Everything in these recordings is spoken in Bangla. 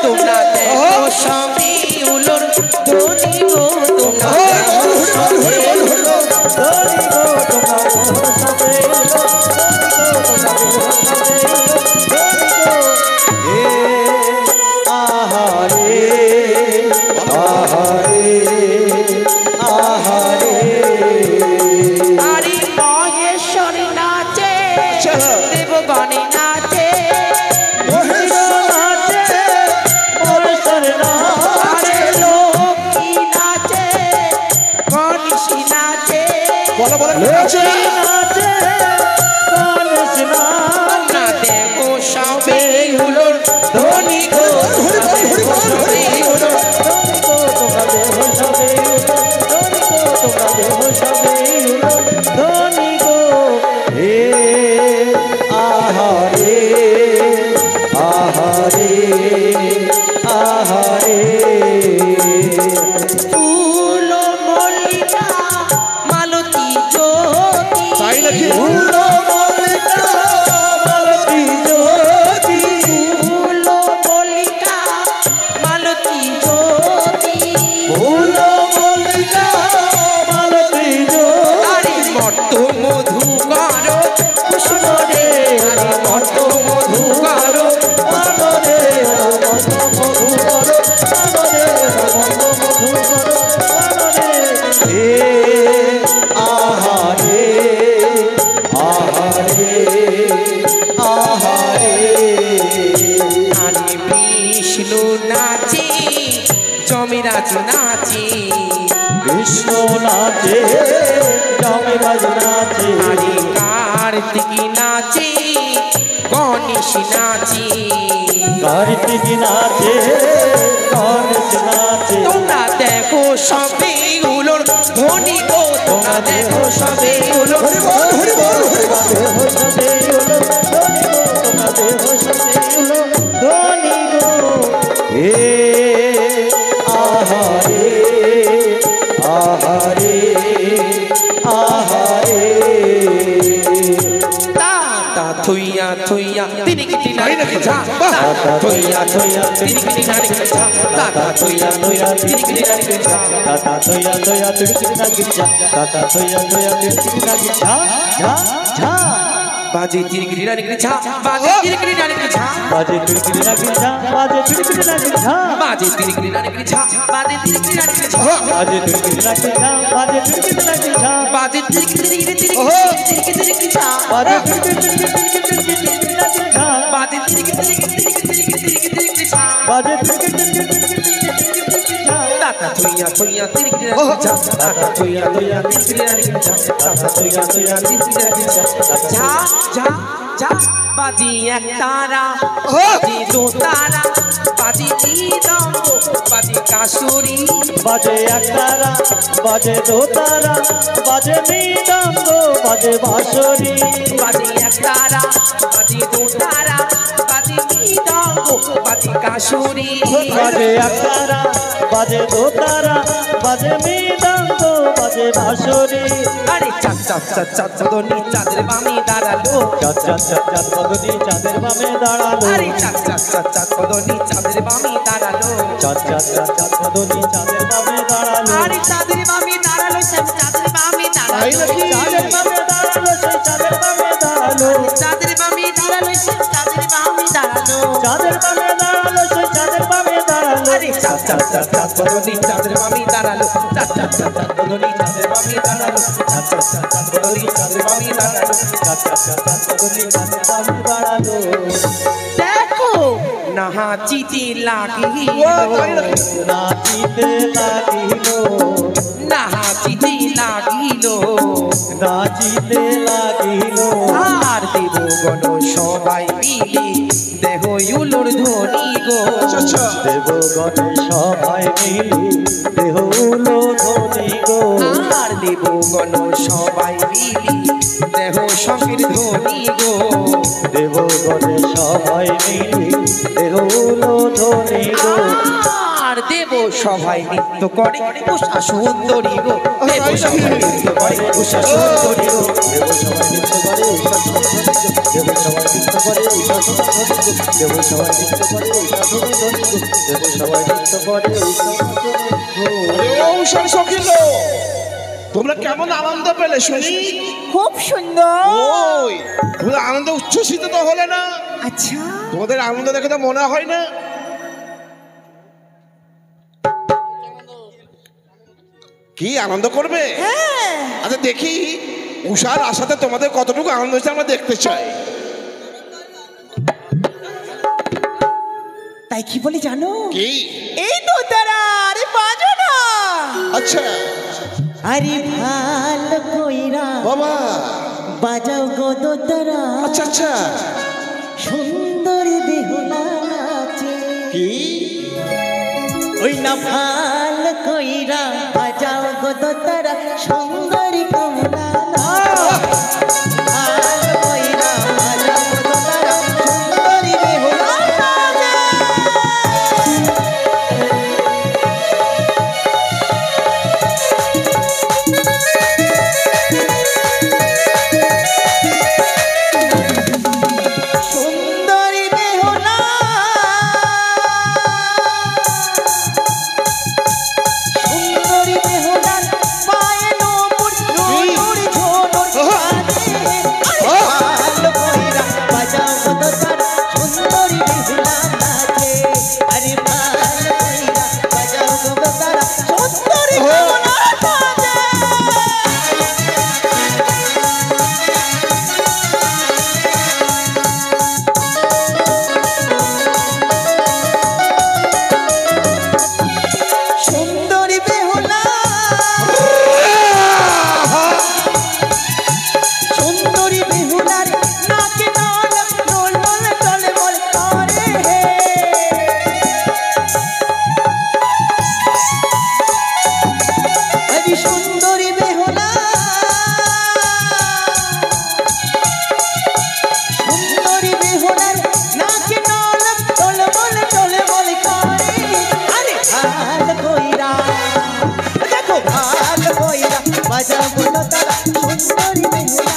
তোমরা দেখো সবে উলোর ধ্বনি গো তোমরা দেখো সবে উলোর ধ্বনি গো তোমরা দেখো সবে উলোর আহারে আহারে আহারে আরে মহেশ্বরী নাচে দেবগণে নাচে আরে লক্ষ্মী নাচে গণেশী নাচে তোমরা দেখো সবে উলোর ধ্বনি গো তোমরা দেখো সবে উলোর ধনী গো হে আহারে আহারে আহারে ফুল মল্লিকা মালতী জ্যোতি ফুল মল্লিকা মালতী জ্যোতি ফুল মল্লিকা মালতী জ্যোতি ফুল মল্লিকা মালতী জ্যোতি আরে মর্ত মধু করো কুসুম রে আরে মর্ত মধু করো আনরে মত মধু করো আনরে মত মধু করো আনরে হে আহারে আহারে আহারে আরে বিষ্ণু নাচে জমিরাজ নাচে কৃষ্ণ নাচে যমরাজ নাচে আরে কার্তিক নাচে গণেশ নাচে কার্তিক নাচে গণেশ নাচে তোমরা দেখো সবে উলোর ধ্বনি গো তোমরা দেখো সবে উলোর ধনী গো হে আহারে আহারে আহারে তা থুইয়া থুইয়া তিনি কিটি নারী ঝা থুইয়া থুইয়া তিনি কিটি নারী ঝা তা থুইয়া থুইয়া তিনি কিটি নারী ঝা টাটা থইয়া থইয়া তিড়কিড়ি নাগিছা টাটা থইয়া থইয়া তিড়কিড়ি নাগিছা ঝা ঝা বাজে তিরকিটি নারী ঝা বাজে তিরকিটি নারী ঝা বাজে তিড়কিড়ি নাগিছা বাজে তিড়কিড়ি নাগিছা বাজে তিরকিটি নারী ঝা বাজে তিরকিটি নারী ঝা বাজে তিড়কিড়ি নাগিছা বাজে তিড়কিড়ি নাগিছা বাজে তিরকিটি তিরকিটি ঝা বাজে তিড়কিড়ি নাগিছা বাজে তিরকিটি তিরকিটি ঝা বাজে তিড়কিড়ি ঝা টাটা থুইয়া থুইয়া তিরকিটি নারী ঝা টাটা থুইয়া থুইয়া তিরকিটি নারী ঝা টাটা থুইয়া থুইয়া তিরকিটি নারী ঝা ঝা ঝা ঝা বাজি এক তারা বাজি দু তারা বাজি মৃদঙ্গ বাজি কাসুরি বাজে একতারা বাজে দোতারা বাজে মৃদঙ্গ বাজে বাঁশরি বাজি এক তারা বাজি দু তারা বাজি মৃদঙ্গ বাজি কাসুরি বাজে একতারা বাজে দোতারা বাজে মৃদঙ্গ বাজে বাঁশরি আরে চাঁদ চাঁদ চাঁদ চাঁদ চদনি চাঁদের বামে দাঁড়ালো চাঁদ চাঁদ চাঁদ চাঁদ পদনি চাঁদের বামে দাঁড়ালো আরে চাঁদ চাঁদ চাঁদ চাঁদ চদনি চাঁদের বামে দাঁড়ালো চাঁদ চাঁদ চাঁদ চাঁদ পদনি চাঁদের বামে দাঁড়ালো আরে চাঁদের বামে দাঁড়ালো চাঁদের বামে দাঁড়ালো চাঁদের বামে দাঁড়ালো সেই চাঁদের বামে দাঁড়ালো চাঁদের বামে দাঁড়ালো চাঁদের বামে দাঁড়ালো চাঁদের বামে দাঁড়ালো সেই চাঁদের বামে দাঁড়ালো আরে চাঁদ চাঁদ চাঁদ চাঁদ বদনি চাঁদের বামে দাঁড়ালো চাঁদ চাঁদ চাঁদ চাঁদ বদনি চাঁদের বামে দাঁড়ালো চাঁদ চাঁদ চাঁদ চাঁদ বদনি চাঁদের বামে দাঁড়ালো চাঁদ চাঁদ চাঁদ চাঁদ পদনি চাঁদের বামে দাঁড়ালো দেখো নাচিতে লাগিল নাচিতে লাগিল নাচিতে লাগিল নাচিতে লাগিল আর দেবগণ সবাই মিলে দেহ উলুর ধ্বনি গো দেবগণে সবাই মিলে দেহ উলো ধ্বনি গো আর দেবগণ সবাই মিলে দেহ শঙ্কের ধ্বনি গো দেবগণে সবাই মিলে দেহ উলো ধ্বনি গো আর দেব সবাই নৃত্য করে উষা সুন্দরী গো দেব সবাই নৃত্য করে উষা সুন্দরী গো দেব সবাই নৃত্য করে উষা সুন্দরী গো দেব সবাই নৃত্য করে উষা সুন্দরী গো দেব সবাই নৃত্য করে উষা সুন্দরী গো দেব সবাই নৃত্য করে ঔষধ সখিল তোমরা কেমন আনন্দ পেলে শুনি? খুব সুন্দর। ওই তোমরা আনন্দ উচ্ছ্বসিত তো হলে না? আচ্ছা তোমাদের আনন্দ দেখে তো মনে হয় না কি আনন্দ করবে। আচ্ছা দেখি উষার আশাতে তোমাদের কতটুকু আনন্দ হচ্ছে আমরা দেখতে চাই। তাই কি বলি জানো? কি? এই তো তারা, আরে বাজো না। আচ্ছা আরে ভালো কইরা বাবা বাজাও গো দোতারা। আচ্ছা আচ্ছা সুন্দর বেহুলা নাচে। কি? ওই না ভালো কইরা বাজাও গো দোতারা সুন্দর কমলা নাচে। ভালো কইরা বাজাও গো দোতারা সুন্দর বেহুলা নাচে। সুন্দরী বেহুলা সুন্দরী বেহুলার পায়ে নূপুর নূর ঝোলর কাঁধে। আরে ভালো কইরা বাজাও গো দোতারা সুন্দরী বেহুলা নাচে। আরে ভালো কইরা বাজাও গো দোতারা সুন্দরী বেহুলা নাচে। সুন্দরী বেহুলা সুন্দরী বেহুলার নাকে নল নল নল টলে বল করে হে। আরে সুন্দরী বেহুলা সুন্দরী বেহুলার নাকে নল টল বল টলে বল করে। আরে ভালো কইরা দেখো ভালো কইরা বাজাও গো দোতারা সুন্দরী বেহুলা।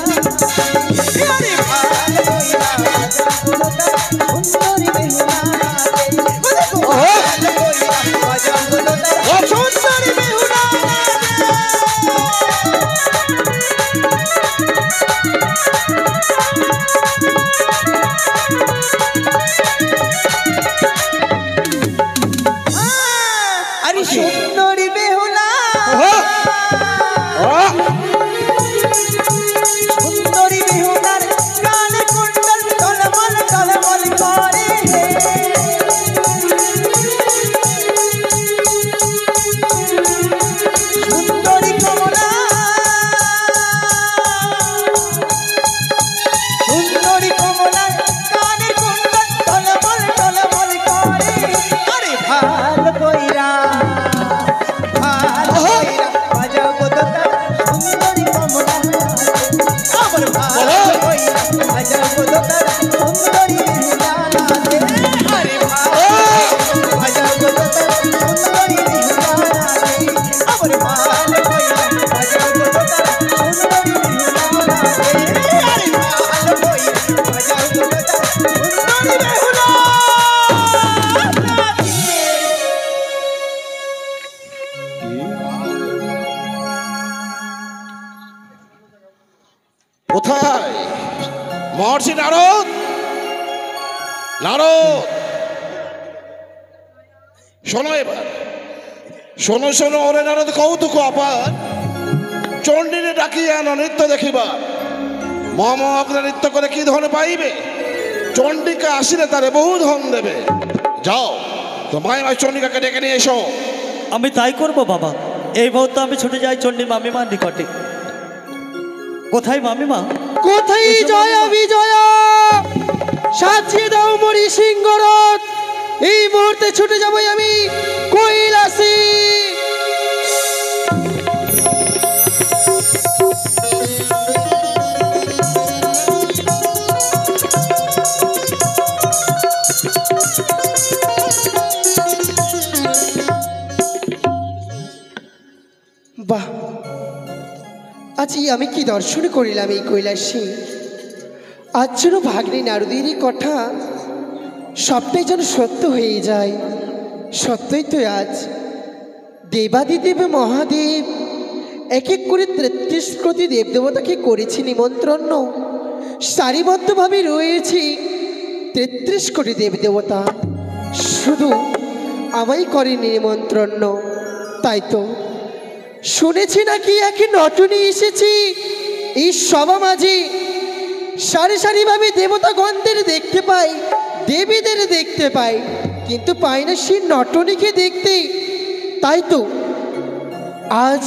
আরে ভালো কইরা বাজাও গো দোতারা সুন্দরী বেহুলা। ও দেখো ভালো কইরা বাজাও গো দোতারা সুন্দরী বেহুলা। আরে সুন্দরী বেহুলা সুন্দরী বেহুলার কানে কুণ্ডল টলমল টলমল করে হে। সুন্দরী কমলা সুন্দরী কমলার কানে কুণ্ডল টলমল টলমল করে। আরে ভালো কইরা বাজাও গো দোতারা সুন্দরী কমলা। আবার ভালো কইরা বাজাও গো দোতারা সুন্দরী বেহুলা নাচে। আরে ভালো বাজাও গো দোতারা সুন্দরী বেহুলা নাচে। আবার ভালো কইরা বাজাও গো দোতারা সুন্দরী বেহুলা নাচে। আরে ভালো কইরা বাজাও গো দোতারা সুন্দরী বেহুলা নাচে। কোথায় মহর্ষি নারদ? নারদ শোনো এবার শোনো শোনো ওরে নারদ কৌতুক অপার চণ্ডীরে ডাকিয়া আনো নৃত্য দেখিবার। মম অগ্রে নৃত্য করে কি ধন পাইবে? চণ্ডিকা আসিলে তারে বহু ধন দেবে। যাও তোমায় আমার চণ্ডিকাকে ডেকে নিয়ে এসো। আমি তাই করব বাবা। এই মুহূর্তে আমি ছুটে যাই চণ্ডী মামিমার নিকটে। কোথায় মামিমা? কোথায় জয়া বিজয়া সাজিয়ে দাও মরি সিংহরথ। এই মুহূর্তে ছুটে যাবো আমি কৈলাসী। বাহ আজি আমি কি দর্শন করিলাম এই কৈলাসে। আজ যেন ভাগ্নে নারদের কথা সবটাই যেন সত্য হয়ে যায়। সত্যই তো আজ দেবাদিদেব মহাদেব এক এক করে ৩৩ কোটি দেবদেবতাকে করেছি নিমন্ত্রণ। সারিবদ্ধভাবে রয়েছে ৩৩ কোটি দেবদেবতা, শুধু আমায় করেনি নিমন্ত্রণ। তাই তো শুনেছি নাকি এক নটনী এসেছি এই সভা মাঝে। সারি সারিভাবে দেবতাগণদের দেখতে পাই, দেবীদের দেখতে পাই, কিন্তু পাই না সেই নটনীকে দেখতে। তাই তো আজ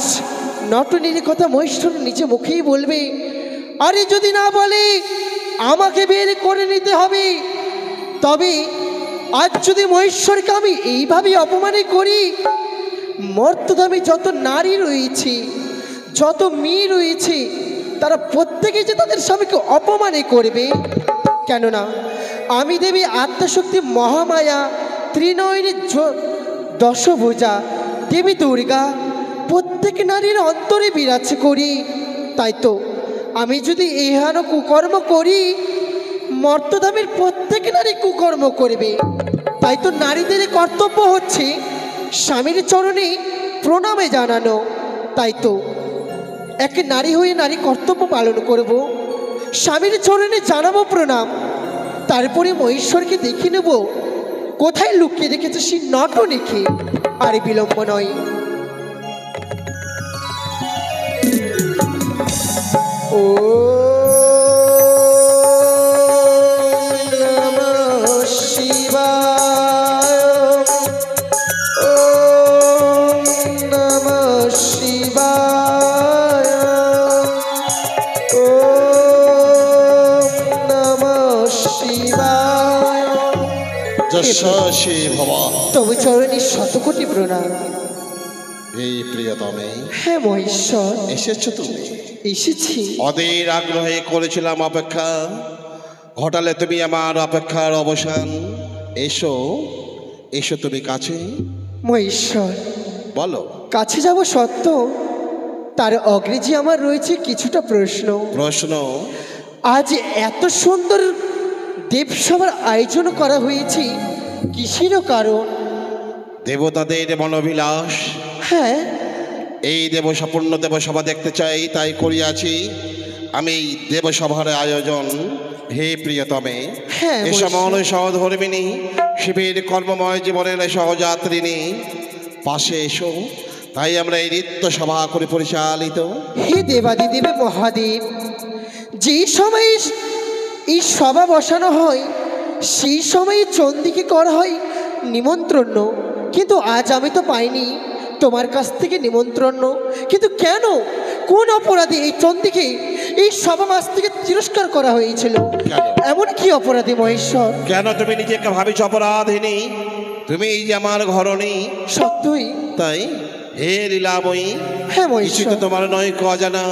নটনীর কথা মহেশ্বর নিজে মুখেই বলবে। আরে যদি না বলে আমাকে বের করে নিতে হবে। তবে আজ যদি মহেশ্বরকে আমি এইভাবে অপমান করি, মর্তধামে যত নারী রয়েছে, যত মেয়ে রয়েছে, তারা প্রত্যেকে যে তাদের স্বামীকে অপমান করবে। কেননা আমি দেবী আত্মশক্তি মহামায়া ত্রিনয়নী দশভুজা দেবী দুর্গা প্রত্যেক নারীর অন্তরে বিরাজ করি। তাই তো আমি যদি এহেন কুকর্ম করি, মর্তধামের প্রত্যেক নারী কুকর্ম করবে। তাই তো নারীদের কর্তব্য হচ্ছে স্বামীর চরণে প্রণামে জানানো। তাই তো এক নারী হয়ে নারী কর্তব্য পালন করব, স্বামীর চরণে জানাবো প্রণাম। তারপরে মহেশ্বরকে দেখে নেব কোথায় লুকিয়ে রেখেছে সেই নটনীকে। আর বিলম্ব নয়। ও নমঃ শিবায়, ওম নমঃ শিবায়, ওম নমঃ শিবায়। যশস্বী ভব। তবে চরণে শতকোটি প্রণাম। এই প্রিয়তমে, হ্যাঁ মহেশ্বর, এসেছো তুমি? এসেছি। অধীর আগ্রহে করেছিলাম অপেক্ষা, ঘটালে তুমি আমার অপেক্ষার অবসান। এসো এসো তুমি কাছে। মহেশ্বর, বলো। কাছে যাব সত্য, তার অগ্রে যে আমার রয়েছে কিছুটা প্রশ্ন। প্রশ্ন? আজ এত সুন্দর দেবসভার আয়োজন করা হয়েছে, কিসেরও কারণ? দেবতাদের মনোবিলাস। হ্যাঁ, এই দেবসপূর্ণ দেবসভা দেখতে চাই, তাই করিয়াছি আমি এই দেবসভার আয়োজন। হে প্রিয়তমে, হ্যাঁ, এসব অবশ্যই। সহধর্মিনী, শিবের কর্মময় জীবনের সহযাত্রিনী, পাশে এসো। তাই আমরা এই নৃত্য সভা করে পরিচালিত। হে দেবাদিদেব মহাদেব, যে সময় এই সভা বসানো হয় সেই সময়ে চন্ডীকে করা হয় নিমন্ত্রণ, কিন্তু আজ আমি তো পাইনি তোমার কাছ থেকে নিমন্ত্রণ। কিন্তু কেন, কোন অপরাধে এই চন্ডীকে এই সভা মাস থেকে তিরস্কার করা হয়েছিল? কেন? এমন কি অপরাধী মহেশ্বর? কেন তুমি নিজেকে ভাবিছ অপরাধিনী? তুমি এই যে আমার ঘরণী। সত্যই তাই হে লীলাময়ী, হ্যাঁ কিছু মহেশ্বর। তো তোমার নয় অজানা।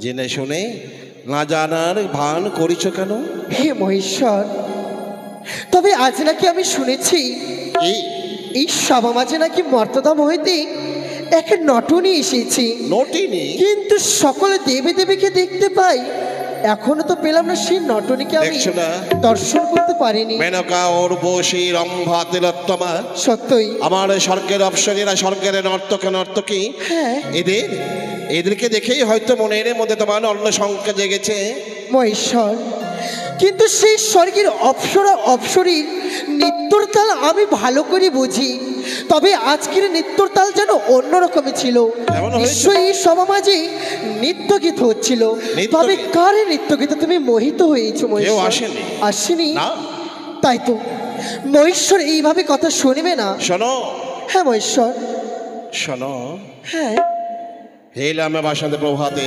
জেনে শুনে না জানার ভান করিছ কেন? হে মহেশ্বর, তবে আজ নাকি আমি শুনেছি কি? এই সভা মাঝে নাকি মর্তধাম হইতে এক নটনী এসেছি। নটিনি? কিন্তু সকলে দেবী দেবীকে দেখতে পাই, এখনো তো পেলাম না সেই নটনীকে আমি দেখছো না? দর্শন করতে পারিনি। মেনকা উর্বশী রম্ভা তিলোত্তমা, সত্যই আমার স্বর্গের অপ্সরীরা, স্বর্গের নর্তক নর্তকী, হ্যাঁ এদেরকে দেখেই হয়তো মনের মধ্যে তোমার অন্য সংখ্যা জেগেছে। মহেশ্বর, কিন্তু সেই স্বর্গের অপ্সরা অপ্সরীর নৃত্যর তাল আমি ভালো করে বুঝি, তবে আজকের নৃত্যর তাল যেন অন্যরকমই ছিল। কেমন হয়েছে? নিশ্চয়ই এই সভা মাঝে নৃত্য গীত হচ্ছিল। নৃত্য তবে গীত? কার নৃত্য গীতে তুমি মোহিত হয়েছো কেউ মহেশ্বর? আসেনি। আসেনি? না। তাই তো মহেশ্বর এইভাবে কথা শুনবে না। শোনো, হ্যাঁ মহেশ্বর, শোনো। হ্যাঁ হেলামে বাসাতে প্রভাতে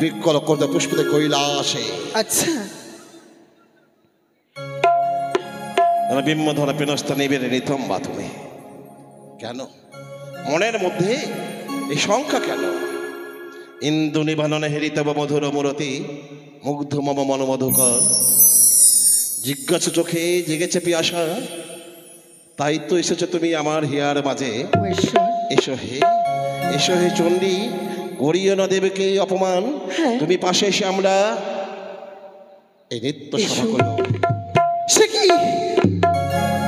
বিকল করতে পুষ্পিতে কৈলাসে আচ্ছা, বিম্বধর পিনস্ত নিবেরে নিতম বা তুমি। কেন মনের মধ্যে এই শঙ্কা কেন? ইন্দু নিবাননে হেরিতব মধুর মূরতি, মুগ্ধ মম মন মধুকর। জিজ্ঞাসা চোখে জেগেছে পিয়াসা, তাই তো এসেছো তুমি আমার হিয়ার মাঝে। মহেশ্বর, এসো হে, এসো হে চণ্ডী, করিও না দেবকে অপমান। হ্যাঁ। তুমি পাশে এসে আমরা এই নৃত্য সভা এসো। করব। সে কি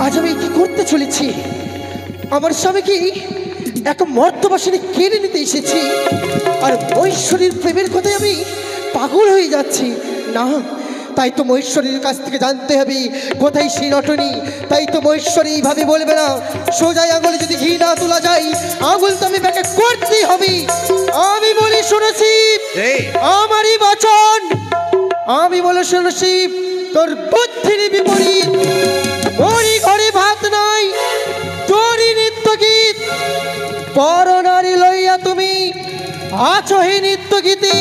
আজ আমি কি করতে চলেছি? আমার স্বামীকে এক মর্তবাসিনী কেড়ে নিতে এসেছি, আর মহেশ্বরীর প্রেমের কথায় আমি পাগল হয়ে যাচ্ছি। না, তাই তো মহেশ্বরীর কাছ থেকে জানতে হবে কোথায় সেই নটনী। তাই তো মহেশ্বরী এইভাবে বলবে না, সোজাই আঙুলে যদি ঘি না তোলা যায়, আঙুল তো আমি ব্যাকে করতেই হবে। আমি বলি শুনেছি, আমারই বচন, আমি বলে শুনেছি, তোর বুদ্ধির বিপরীত। ওরই ঘরে ভাত নাই, তোরই নৃত্য গীত, পর নারী লইয়া তুমি আছো হে নৃত্য গীতে।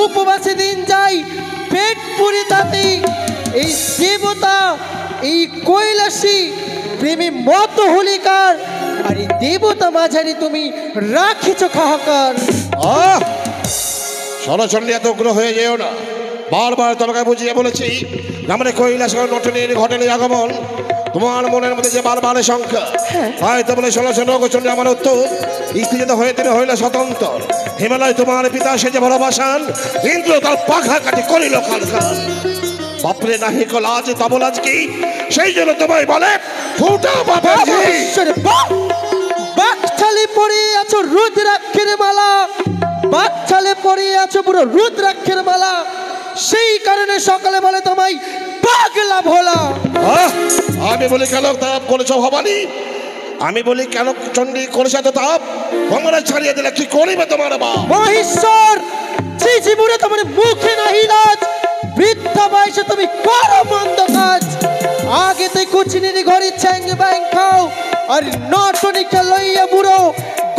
উপবাসে দিন যাই, পেট পুরি তাতে। এই দেবতা, এই কৈলাসী প্রেমে মত হোলিকার, আর এই দেবতা মাঝারি তুমি রাখিছ খাহাকার। সরচন্ডী এত উগ্র হয়ে যেও না। বারবার তোমাকে বুঝিয়ে বলেছি, আমরা কৈলাস নটনীর ঘটেনি আগমন। তোমার মনের মধ্যে যে বারবার সংখ্যা, হয়তো বলে সরচন্ডী আমার উত্তর। স্ত্রী যেতে হয়ে তিনি হইলে স্বতন্ত্র। হিমালয় তোমার পিতা সে যে ভালোবাসান, ইন্দ্র তার পাখা কাটি করিল কালকান। বাপরে নাহি কলাজ তবলাজ কি, সেই জন্য তোমায় বলে ফুটা বাপের ঝি। বাকছালে পড়ে আছো রুদ্রাক্ষের মালা, বাকছালে পড়ে আছো পুরো রুদ্রাক্ষের মালা, সেই কারণে সকালে বলে তোমায় পাগলা ভোলা। আমি বলি কেন তাপ করেছ ভবানী? আমি বলি কেন চণ্ডী করেছে এত তাপ? ভঙ্গরা ছাড়িয়ে দিলে কি করিবে তোমার বাপ? মহেশ্বর, ছি ছি বুড়ে, তোমার মুখে নাহি লাজ। বৃদ্ধা বয়সে তুমি করো মন্দ কাজ। আগে তুই কুচিনির ঘরে চ্যাং ব্যাং খাও, আর নটনিকে লইয়া বুড়ো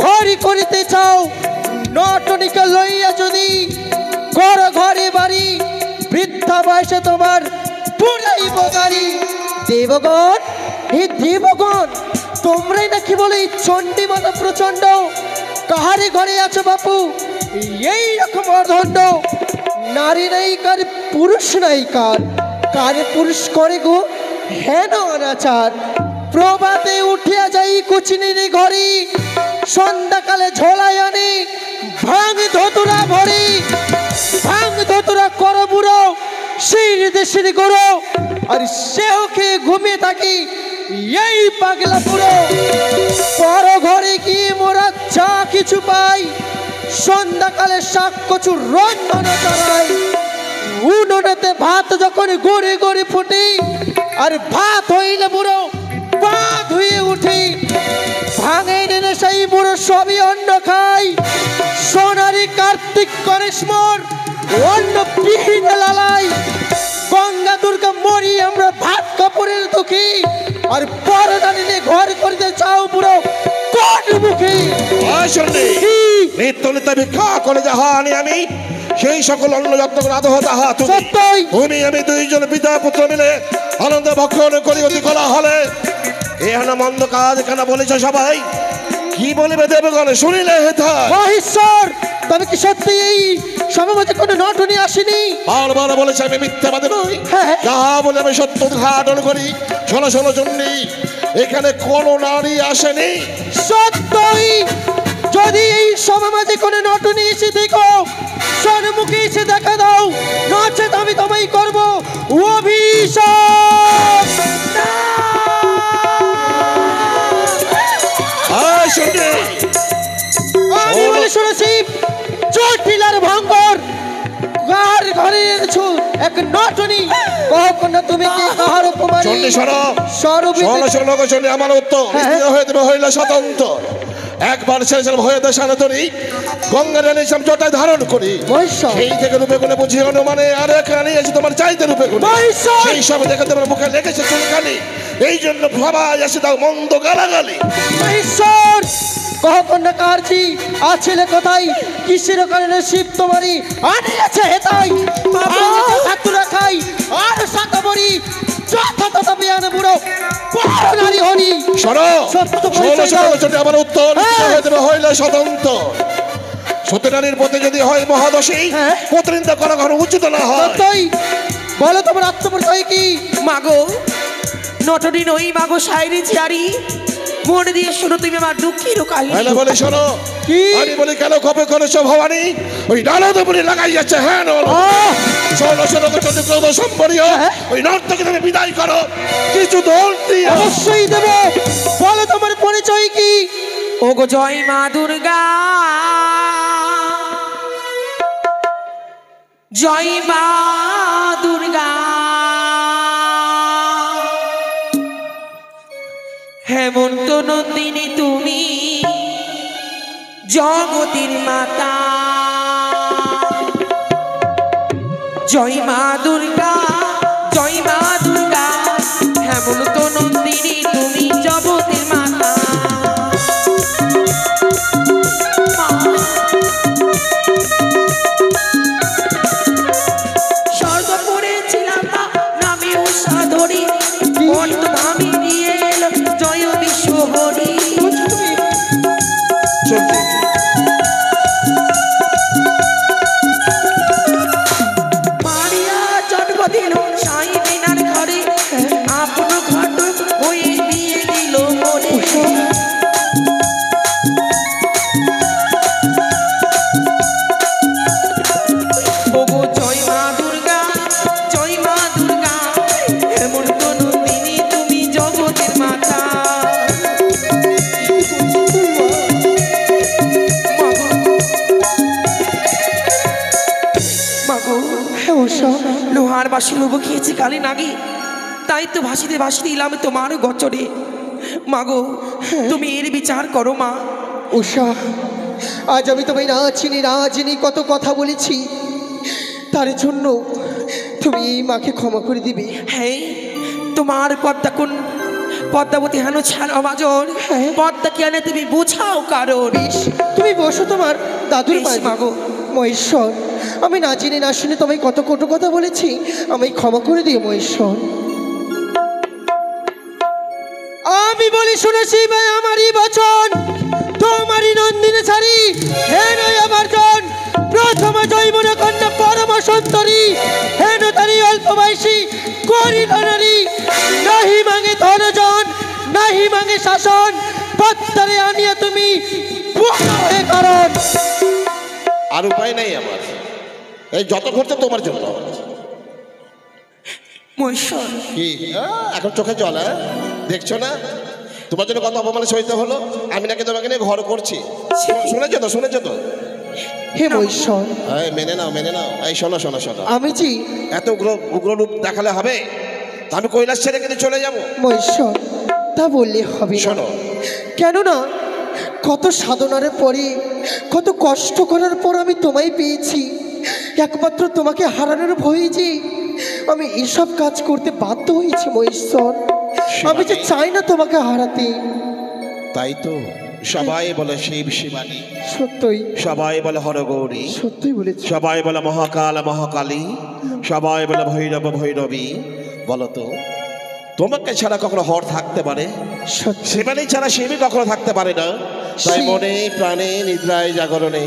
ঘরে করিতে চাও। নটনিকে লইয়া যদি করো ঘরে বাড়ি, বৃদ্ধা বয়সে তোমার পুরাই বগারি। দেবগণ, হে দেবগণ, তোমরাই নাকি বলে এই চণ্ডী মাতা প্রচন্ড। কাহারে ঘরে আছো বাপু এই রকম অধণ্ড? নারী নাই কার, পুরুষ নাই কার, কারে পুরুষ করে গো হেন অনাচার। প্রভাতে উঠিয়া যাই কুচিনির ঘরে, সন্ধ্যাকালে ঝোলায় আনে ভাঙ ধতুরা ভরি। ভাঙ ধতুরা করো বুড়ো সেই দেশের গরো, আর সেও খেয়ে ঘুমিয়ে থাকি এই পাগলা পুরো। পর ঘরে গিয়ে মোরা যা কিছু পাই, সন্ধ্যাকালে শাক কচুর রন্ধন করাই। উনুনেতে ভাত যখন গড়ে গড়ে ফুটি, আর ভাত হইলে বুড়ো পা ধুয়ে উঠি। ভাঙে নেনে সেই বুড়ো সবই অন্ন খাই। সোনারি কার্তিক গণেশ মোর অন্ন বিহীন লালাই। গঙ্গা দুর্গা মরি আমরা ভাত কাপড়ের দুঃখী, আর পরদা নিলে ঘর করিতে চাও বুড়ো কোন মুখী। ভিক্ষা করে যাহা আনি আমি, সেই সকল অন্ন যত্ন করে আদহ তাহা তুমি আমি দুইজন পিতা পুত্র মিলে আনন্দ ভক্ষণ করি অতি কলা হলে। এখানে মন্দ কাজ কেন বলেছ সবাই? কি বলিবে দেবগণ শুনিলে হেথা? মহেশ্বর, তবে কি সত্যি এই সমাজে কোনো নটনী আসেনি? বারবার বলেছে আমি মিথ্যাবাদী নই, যাহা বলে আমি সত্য উদ্ঘাটন করি। শোনো শোনো চণ্ডী, এখানে কোন নারী আসেনি। সত্যই, যদি এই সমাজে কোনো নটনী এসে দেখো, সম্মুখে এসে দেখা দাও, নচেত আমি তোমায় করব অভিশাপ। আমি বলে শুনেছি চটিলার ভঙ্গর কার ঘরে এনেছো এক নটনী। কখন তুমি কি কাহার উপমানি? চণ্ডী শোনো শোনো শোনো চণ্ডী, আমার উত্তর হয়ে দেবে হইলে স্বতন্ত্র। একবার শেষের ভয়ে দেশানতরি গঙ্গা রানী সব জটায় ধারণ করি, সেই থেকে রূপে গুণে বুঝি অনুমানে আর এখানে এসে তোমার চাইতে রূপে গুণে, সেই সব দেখে তোমার মুখে লেগেছে চুলকানি। এই জন্য সবাই এসে দাও মন্দ গালাগালি। ঈশ্বর, কখন কারজি আছিলে কোথায়? কিসের কারণে শিব তোমারই আনিয়াছে হেতাই? ছাত্ররা খাই আর সাতবরি যথাযথ বিয়ানে বুড়ো বড় নারী হরি। শোনো শোনো শোনো, আমার উত্তর হইলে স্বতন্ত্র। সত্যনারীর প্রতি যদি হয় মহাদশী, প্রতিনিন্দা করা কখনো উচিত না হয়। বলো তোমার আত্মপরিচয় কি? মাগো নটনী নই, মাগো শায়রি ঝিয়ারি। মন দিয়ে শোনো তুমি আমার দুঃখের কাহিনী। হ্যাঁ বলে শোনো কি? আমি বলি কেন কবে করেছো ভবানী ওই নারদ বলে লাগাই যাচ্ছে। হ্যাঁ শোনো শোনো তো চন্দ্রক্রোধ সম্পর্কীয় ওই নর্তকে তুমি বিদায় করো কিছু দোল দিয়ে। অবশ্যই দেবো, বলো তোমার পরিচয় কি? ওগো জয় মা দুর্গা, জয় মা দুর্গা, হেমন্ত নন্দিনী তুমি জগতের মাতা। জয় মা দুর্গা, জয় মা দুর্গা, হেমন্ত নন্দিনী তুমি জগতের মাতা। স্বর্গপুরে ছিলাম না নামে উষাধরি, বর্তমানে নিয়ে এলো জয় বিশ্বহরি। মারিয়া জন্মদিন সাই বিনার ঘরে, আপন ঘট হয়ে দিয়ে দিল মরে। ওগো জয় মা দুর্গা, জয় মা দুর্গা, হেমন্ত নন্দিনী তুমি জগতের মাতা। মাগো লোহার বাসি লোভ খেয়েছি কালি নাগি, তাই তো ভাসিতে ভাসিতে এলাম তোমার গচরে। মাগো তুমি এর বিচার করো মা। উষা, আজ আমি তোমায় না চিনি না চিনি কত কথা বলেছি, তার জন্য তুমি এই মাকে ক্ষমা করে দিবে। হ্যাঁ তোমার পদ্মাবতী হেন ছাড়া বাজর, পদ্মাকে এনে তুমি বুঝাও কারণ। বেশ, তুমি বসো তোমার দাদুর বেশ, বাড়ি। মাগো। মহেশ্বর, আমি না জেনে না শুনে তোমায় কত কটু কথা বলেছি, আমি ক্ষমা করে দিও মহেশ্বর। আমি বলি শুনেছি ভাই আমারই বচন, তোমারই নন্দিনী ছাড়ি হে নয় আমার জন। প্রথম জৈমনা কন্যা পরম সুন্দরী, হেন তারি অল্প বয়সী করি নারী। নাহি মাঙে ধনজন, নাহি মাঙে শাসন, পত্তরে আনিয়া তুমি হয়ে কারণ। আর উপায় নেই আমার, এই যত ঘটছে তোমার জন্য। মহেশ্বর কি এখন চোখে জল? দেখছো না তোমার জন্য কত অপমান সইতে হলো। আমি নাকি তোমাকে নিয়ে ঘর করছি, শুনেছো তো শুনেছো তো। হে মহেশ্বর, এই মেনে নাও মেনে নাও। এই শোনো শোনো শোনো, আমি যে এত উগ্র রূপ দেখালে হবে? তা আমি কৈলাস ছেড়ে কিন্তু চলে যাবো। মহেশ্বর তা বললে হবে না। শোনো, কেননা কত সাধনার পরে, কত কষ্ট করার পর আমি তোমায় পেয়েছি। একমাত্র তোমাকে হারানোর ভয়ে যে আমি এসব কাজ করতে বাধ্য হয়েছি মহেশ্বর। আমি যে চাই না তোমাকে হারাতে। তাই তো সবাই বলে শিব শিবানী, সত্যই সবাই বলে হরগৌরী, সত্যই বলেছি। সবাই বলে মহাকাল মহাকালী, সবাই বলে ভৈরব ভৈরবী। বলো তো তোমাকে ছাড়া কখনো হর থাকতে পারে? সত্যি শিবানী ছাড়া শিবই কখনো থাকতে পারে না। তাই শিব। মনে প্রাণে নিদ্রায় জাগরণে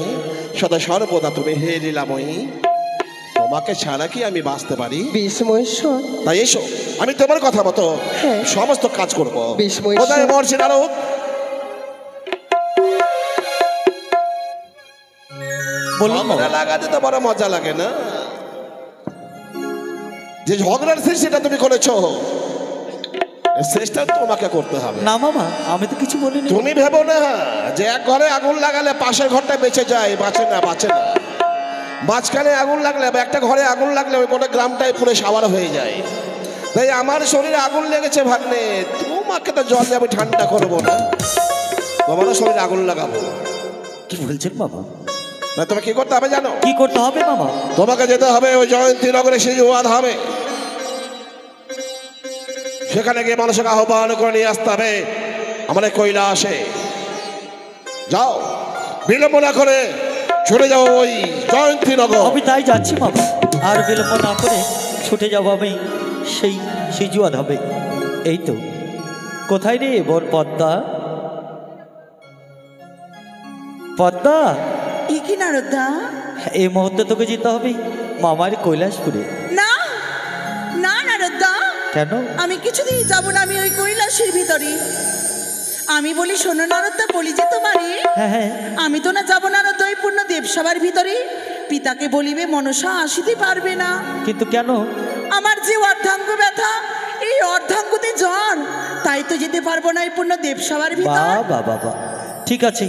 সদা সর্বদা তুমি হে লীলাময়ী, তোমাকে ছাড়া কি আমি বাঁচতে পারি? বেশ মহেশ্বর, তাই এসো, আমি তোমার কথা মতো হ্যাঁ। সমস্ত কাজ করবো। বেশ মহেশ্বর। কোথায় মহর্ষি নারদ? বলুন বাবা। ঝগড়া লাগাতে তো বড় মজা লাগে না। যে ঝগড়ার শেষ সেটা তুমি করেছো, শেষটা তোমাকে করতে হবে। না মামা, আমি তো কিছু বলিনি। তুমি ভেবো না যে এক ঘরে আগুন লাগালে পাশের ঘরটা বেঁচে যায়, বাঁচে না বাঁচে না। মাঝখানে আগুন লাগলে বা একটা ঘরে আগুন লাগলে ওই গোটা গ্রামটাই পুরো সাওয়ার হয়ে যায়। তাই আমার শরীরে আগুন লেগেছে ভাগ্নে, তোমাকে তো জল যাবে ঠান্ডা করবো না, তোমারও শরীরে আগুন লাগাবো। কি বলছেন বাবা? না তুমি কি করতে হবে জানো? কি করতে হবে মামা? তোমাকে যেতে হবে ওই জয়ন্তীনগরে সিজুয়াদ হবে, সেখানে গিয়ে মানুষকে আহ্বান করে নিয়ে আসতে হবে আমার কৈলাসে। যাও, বিলম্ব না করে ছুটে যাও ওই জয়ন্তীনগর। আমি তাই যাচ্ছি বাবা, আর বিলম্ব না করে ছুটে যাবো আমি সেই সিজুয়াদ হবে। এই তো, কোথায় রে বোন পদ্মা? পদ্মা, এ কি নারদা? এই মুহূর্তে তোকে যেতে হবে মামার কৈলাসপুরে। না না নারদা, কেন? আমি কিছুতেই যাব না। আমি ওই কৈলাসের ভিতরে আমি বলি শোনো নারদদা, বলি যে তোমারে হ্যাঁ হ্যাঁ আমি তো না যাবো নারদ ওই পূর্ণ দেবসভার ভিতরে। পিতাকে বলিবে মনসা আসিতে পারবে না। কিন্তু কেন? আমার যে অর্ধাঙ্গ ব্যথা, এই অর্ধাঙ্গতে জ্বর, তাই তো যেতে পারবো না এই পূর্ণ দেবসভার ভিতর। বাবা বাবা, ঠিক আছে,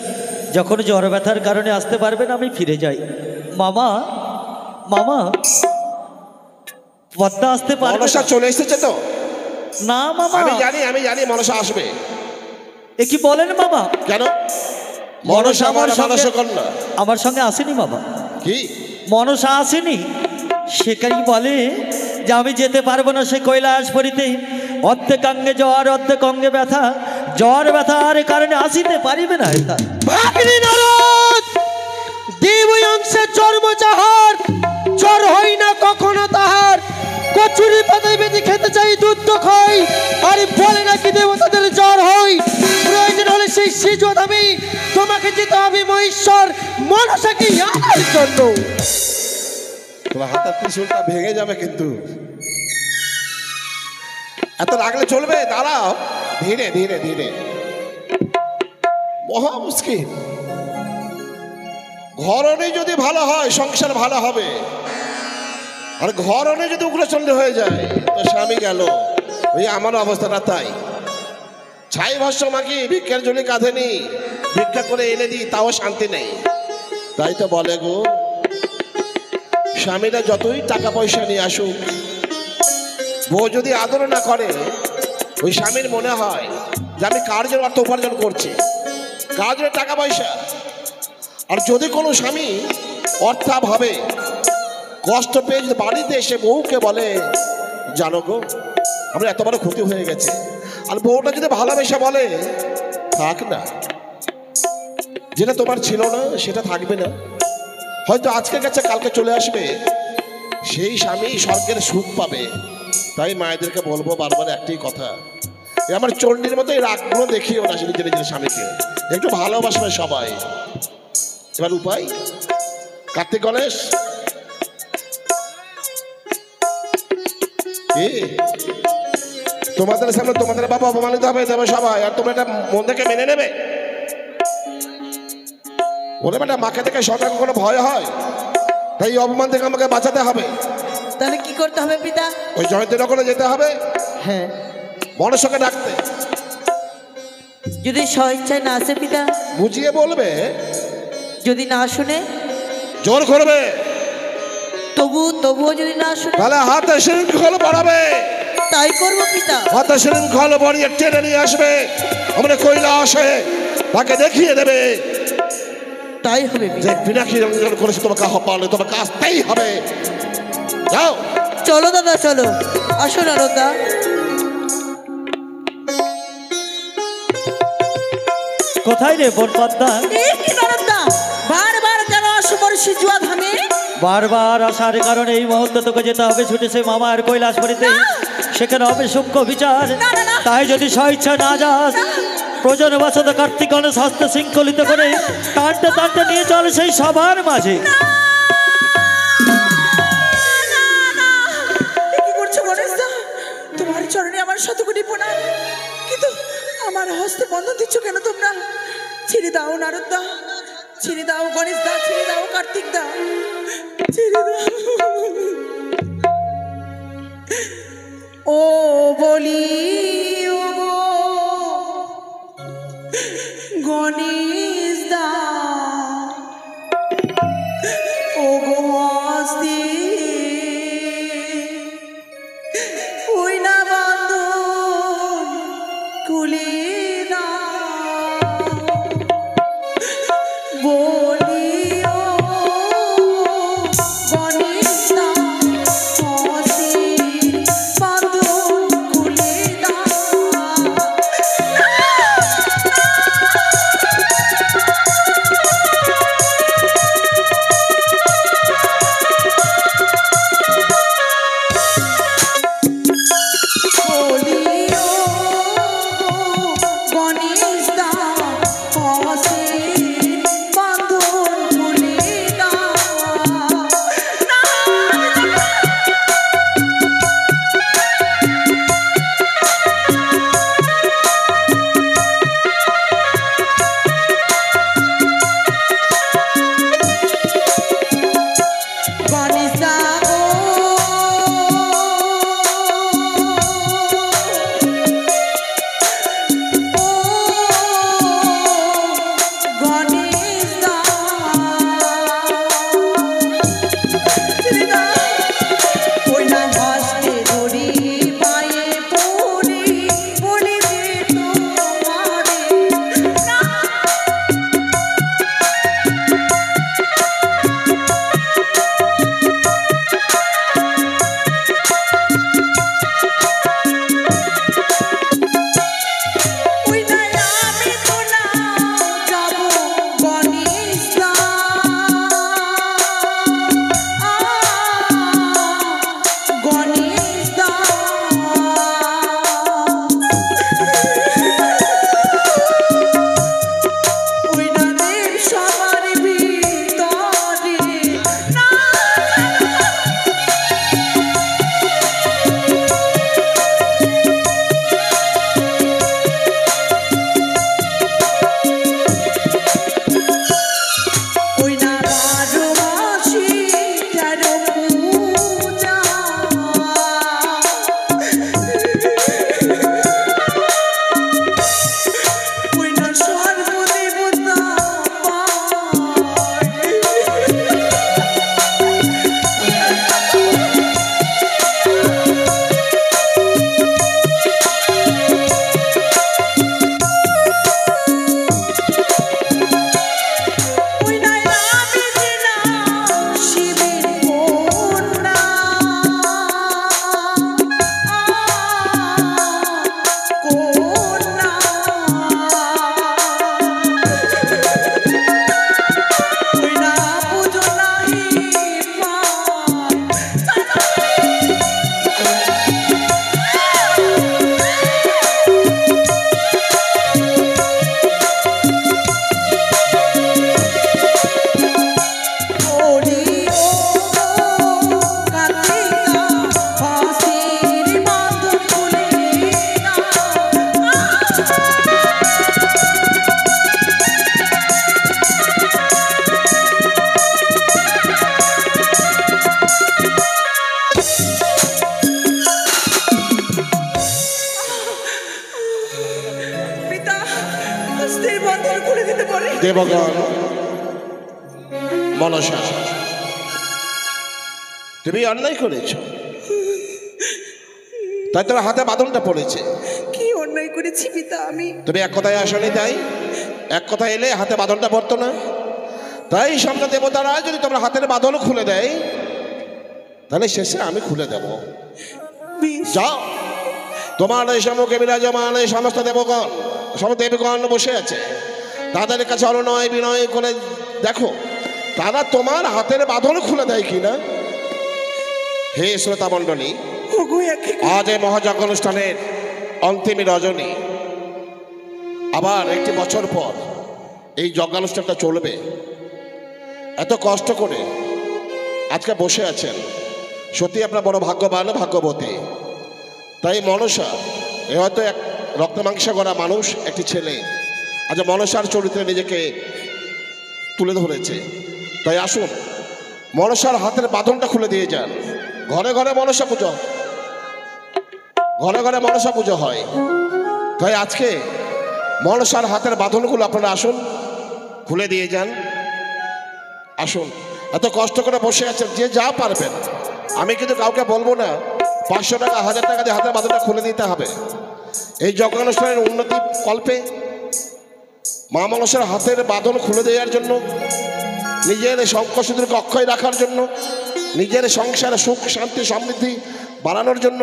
যখন জ্বর ব্যথার কারণে আসতে পারবেন আমি ফিরে যাই। মামা মামা, পদ্মা আসতে পারবে মনসা না? চলে এসেছে তো? না মামা, আমি জানি মনসা আসবে। এ কি বলেন মামা? কেন? মনসা আমার মানস সঙ্গে কন্যা আমার সঙ্গে আসেনি বাবা। কি মনসা আসেনি, সেখানেই বলে যে আমি যেতে পারবো না সে কৈলাসপুরীতে। অর্ধেক অঙ্গে জ্বর, অর্ধেক অঙ্গে ব্যথা, জ্বর ব্যথার কারণে আসিতে পারিবে না। ভাগ্নি নারদ, দেব অংশের জন্ম যাহার, জ্বর হয় না কখনো তাহার। কচুরি পাতায় বেঁধে খেতে চাই, দুধ তো খাই, আর বলে নাকি দেবতাদের জ্বর হয়। প্রয়োজন হলে সেই সিজধামে তোমাকে যেতে হবে মহেশ্বর মনসাকে আনার জন্য। তোমার হাতের ত্রিশূলটা ভেঙে যাবে কিন্তু। এত রাগলে চলবে? দাঁড়াও, ধীরে ধীরে ধীরে। মহা মুশকিল। ঘরণী যদি ভালো হয় সংসার ভালো হবে, আর ঘরণী যদি উগ্রচণ্ডী হয়ে যায় তো স্বামী গেল। ওই আমার অবস্থাটা তাই। ছাই ভস্য মাখি ভিক্ষার জন্য কাঁধে নি, ভিক্ষা করে এনে দিই তাও শান্তি নেই। তাই তো বলে গো, স্বামীরা যতই টাকা পয়সা নিয়ে আসুক, বউ যদি আদর না করে, ওই স্বামীর মনে হয় যে আমি কার জন্য অর্থ উপার্জন করছি, কার জন্য টাকা পয়সা। আর যদি কোনো স্বামী অর্থাভাবে কষ্ট পেয়ে যদি বাড়িতে এসে বউকে বলে, জানো গো আমরা এত বড় ক্ষতি হয়ে গেছে, আর বউটা যদি ভালোবেসে বলে, থাক না, যেটা তোমার ছিল না সেটা থাকবে না, হয়তো আজকে গেছে কালকে চলে আসবে, সেই স্বামী স্বর্গের সুখ পাবে। তাই মায়েদেরকে বলবো বারবার একটাই কথা, আমার চণ্ডীর মতো এই রাগগুলো দেখিও না নিজের নিজের স্বামীকে, একটু ভালোবাসবে সবাই। এবার উপায়, কার্তিক গণেশ তোমাদের সামনে তোমাদের বাবা অপমানিত হবে, দেবে সবাই, আর তোমরা এটা মন থেকে মেনে নেবে? বলে বেটা মাকে থেকে সরকার কোনো ভয় হয়? তাই এই অপমান থেকে আমাকে বাঁচাতে হবে। তাহলে কি করতে হবে পিতা? ওই জয়ন্তনগরে যেতে হবে, হ্যাঁ। মনসাকে ডাকতে। যদি স্বেচ্ছায় না আসে পিতা? বুঝিয়ে বলবে। যদি না শুনে? জোর করবে। তবুও যদি না শুনে? তাহলে হাতে শৃঙ্খল বাড়াবে। তাই করবো পিতা। হাতে শৃঙ্খল বাড়িয়ে টেনে নিয়ে আসবে, আমরা কৈলাসে তাকে দেখিয়ে দেবে তাই হবে যে পিনাকি রঞ্জন করেছে, তোমাকে পারলে তোমাকে আসতেই হবে। যাও। চলো দাদা চলো, আসো নারদা। কোথায় রে বোন পদ্মা? বারবার কেন আসো মোর সিজুয়া ধামে? বারবার আসার কারণে এই মুহূর্তে তোকে যেতে হবে ছুটেছে মামার কৈলাসপুরীতে, সেখানে হবে সূক্ষ্ম বিচার। তাই যদি স্বেচ্ছা না যাস, প্রয়োজন বশত কার্তিক গণেশ হস্তে শৃঙ্খলিত করে টানতে টানতে নিয়ে চল সেই সবার মাঝে। কি করছো গণেশ দা? তোমার চরণে আমার শতকোটি প্রণাম, কিন্তু আমার হস্তে বন্ধন দিচ্ছ কেন তোমরা? ছেড়ে দাও নারদ দা, ছেড়ে দাও গণেশ দা, ছেড়ে দাও কার্তিক দা, ছেড়ে দাও। ও বলি ও গো গণেশ দা, ও গো হস্তে ওই না বান্ধন কুলে না, বলি ও গণেশ দা, হস্তে বান্ধন কুলে না। হস্তের বন্ধন খুলে দিতে পারে। দেবগণ, মনসা, তুমি অন্যায় করেছ, তাই তোর হাতে বাঁধনটা পড়েছে। কি অন্যায় করেছি পিতা আমি? তুমি এক কথায় আসনি, তাই এক কথা এলে হাতে বাঁধনটা পড়তো না। তাই সামনে দেবতারা যদি তোমার হাতের বাঁধন খুলে দেয়, তাহলে শেষে আমি খুলে দেব। বেশ। যাও, তোমার এই সম্মুখে বিরাজমান এই সমস্ত দেবগণ, সব দেবগণ বসে আছে, তাদের কাছে অনুনয় বিনয় করে দেখো তারা তোমার হাতের বাঁধন খুলে দেয় কিনা। হে শ্রোতা মণ্ডলী, ওগো একে আজ এই মহাযজ্ঞ অনুষ্ঠানের অন্তিম রজনী, আবার একটি বছর পর এই যজ্ঞানুষ্ঠানটা চলবে। এত কষ্ট করে আজকে বসে আছেন, সত্যি আপনার বড় ভাগ্যবান ভাগ্যবতী। তাই মনসা, এ হয়তো এক রক্তমাংসা করা মানুষ, একটি ছেলে আজ মনসার চরিত্রে নিজেকে তুলে ধরেছে। তাই আসুন, মনসার হাতের বাঁধনটা খুলে দিয়ে যান। ঘরে ঘরে মনসা পুজো, ঘরে ঘরে মনসা পুজো হয়। তাই আজকে মনসার হাতের বাঁধনগুলো আপনারা আসুন, খুলে দিয়ে যান। আসুন, এত কষ্ট করে বসে আছেন, যে যা পারবেন। আমি কিন্তু কাউকে বলবো না 500 টাকা 1000 টাকা দিয়ে হাতের বাঁধনটা খুলে দিতে হবে। এই যজ্ঞানুষ্ঠানের উন্নতি কল্পে মা মনসার হাতের বাঁধন খুলে দেওয়ার জন্য, নিজের শঙ্করসুদূরকে অক্ষয় রাখার জন্য, নিজের সংসারে সুখ শান্তি সমৃদ্ধি বাড়ানোর জন্য